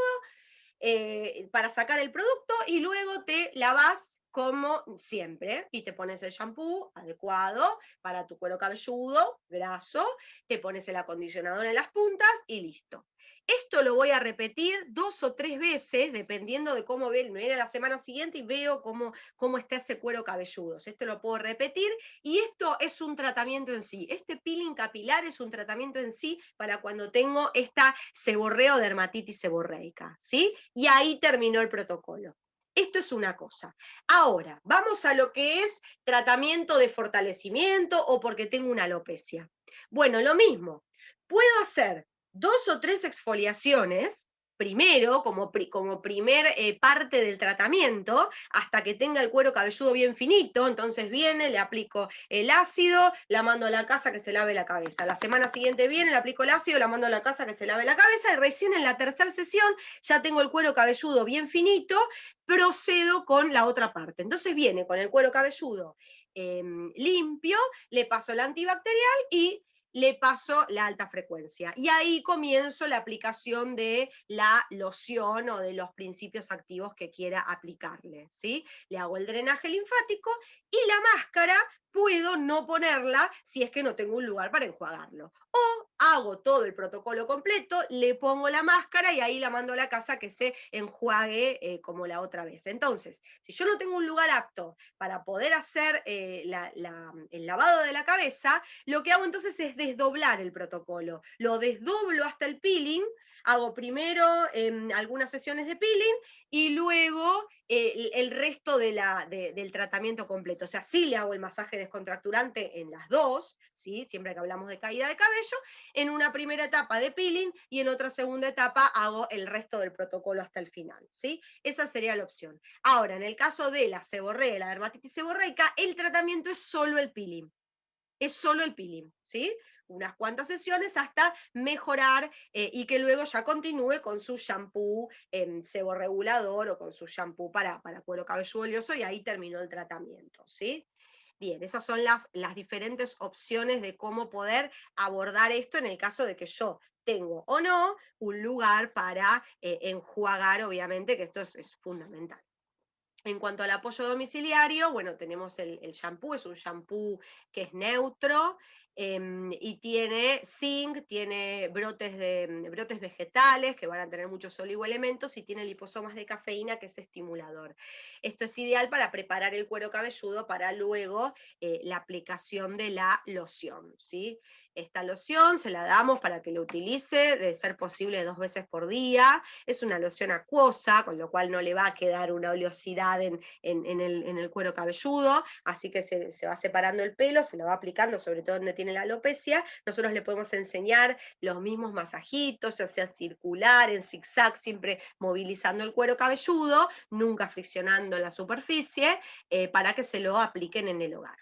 para sacar el producto y luego te lavas como siempre y te pones el shampoo adecuado para tu cuero cabelludo, graso, te pones el acondicionador en las puntas y listo. Esto lo voy a repetir 2 o 3 veces, dependiendo de cómo me viene la semana siguiente y veo cómo está ese cuero cabelludo. Esto lo puedo repetir y esto es un tratamiento en sí. Este peeling capilar es un tratamiento en sí para cuando tengo esta seborrea o dermatitis seborreica, ¿sí? Y ahí terminó el protocolo. Esto es una cosa. Ahora, vamos a lo que es tratamiento de fortalecimiento o porque tengo una alopecia. Bueno, lo mismo. Puedo hacer 2 o 3 exfoliaciones, primero, como primer parte del tratamiento, hasta que tenga el cuero cabelludo bien finito. Entonces viene, le aplico el ácido, la mando a la casa que se lave la cabeza. La semana siguiente viene, le aplico el ácido, la mando a la casa que se lave la cabeza, y recién en la tercera sesión ya tengo el cuero cabelludo bien finito, procedo con la otra parte. Entonces viene con el cuero cabelludo limpio, le paso el antibacterial y le paso la alta frecuencia. Y ahí comienzo la aplicación de la loción o de los principios activos que quiera aplicarle, ¿sí? Le hago el drenaje linfático y la máscara puedo no ponerla si es que no tengo un lugar para enjuagarlo. O hago todo el protocolo completo, le pongo la máscara y ahí la mando a la casa que se enjuague como la otra vez. Entonces, si yo no tengo un lugar apto para poder hacer el lavado de la cabeza, lo que hago entonces es desdoblar el protocolo. Lo desdoblo hasta el peeling, hago primero algunas sesiones de peeling y luego el resto del tratamiento completo. O sea, sí le hago el masaje descontracturante en las dos, ¿sí? Siempre que hablamos de caída de cabello, en una primera etapa de peeling y en otra segunda etapa hago el resto del protocolo hasta el final, ¿sí? Esa sería la opción. Ahora, en el caso de la seborrea, la dermatitis seborreica, el tratamiento es solo el peeling. Es solo el peeling, ¿sí? Unas cuantas sesiones hasta mejorar y que luego ya continúe con su shampoo seborregulador o con su shampoo para cuero cabelludo oleoso y ahí terminó el tratamiento, ¿sí? Bien, esas son las diferentes opciones de cómo poder abordar esto en el caso de que yo tengo o no un lugar para enjuagar, obviamente, que esto es fundamental. En cuanto al apoyo domiciliario, bueno, tenemos el shampoo, es un shampoo que es neutro y tiene zinc, tiene brotes vegetales que van a tener muchos oligoelementos y tiene liposomas de cafeína que es estimulador. Esto es ideal para preparar el cuero cabelludo para luego la aplicación de la loción, ¿sí? Esta loción se la damos para que lo utilice, de ser posible 2 veces por día. Es una loción acuosa, con lo cual no le va a quedar una oleosidad en el cuero cabelludo, así que se va separando el pelo, se lo va aplicando, sobre todo donde tiene la alopecia. Nosotros le podemos enseñar los mismos masajitos, ya sea circular, en zigzag, siempre movilizando el cuero cabelludo, nunca friccionando la superficie, para que se lo apliquen en el hogar.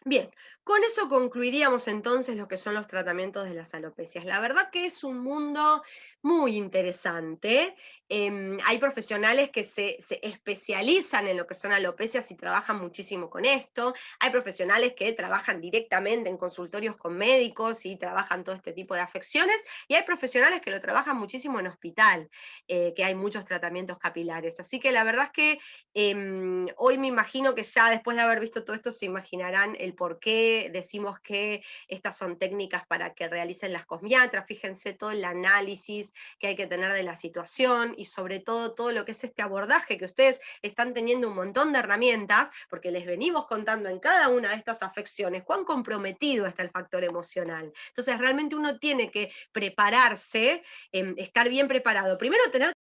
Bien, con eso concluiríamos entonces lo que son los tratamientos de las alopecias. La verdad que es un mundo muy interesante. Hay profesionales que se especializan en lo que son alopecias y trabajan muchísimo con esto. Hay profesionales que trabajan directamente en consultorios con médicos y trabajan todo este tipo de afecciones. Y hay profesionales que lo trabajan muchísimo en hospital, que hay muchos tratamientos capilares. Así que la verdad es que hoy me imagino que ya después de haber visto todo esto se imaginarán el por qué decimos que estas son técnicas para que realicen las cosmiatras. Fíjense todo el análisis que hay que tener de la situación y sobre todo lo que es este abordaje que ustedes están teniendo un montón de herramientas, porque les venimos contando en cada una de estas afecciones cuán comprometido está el factor emocional. Entonces realmente uno tiene que prepararse, estar bien preparado. Primero tener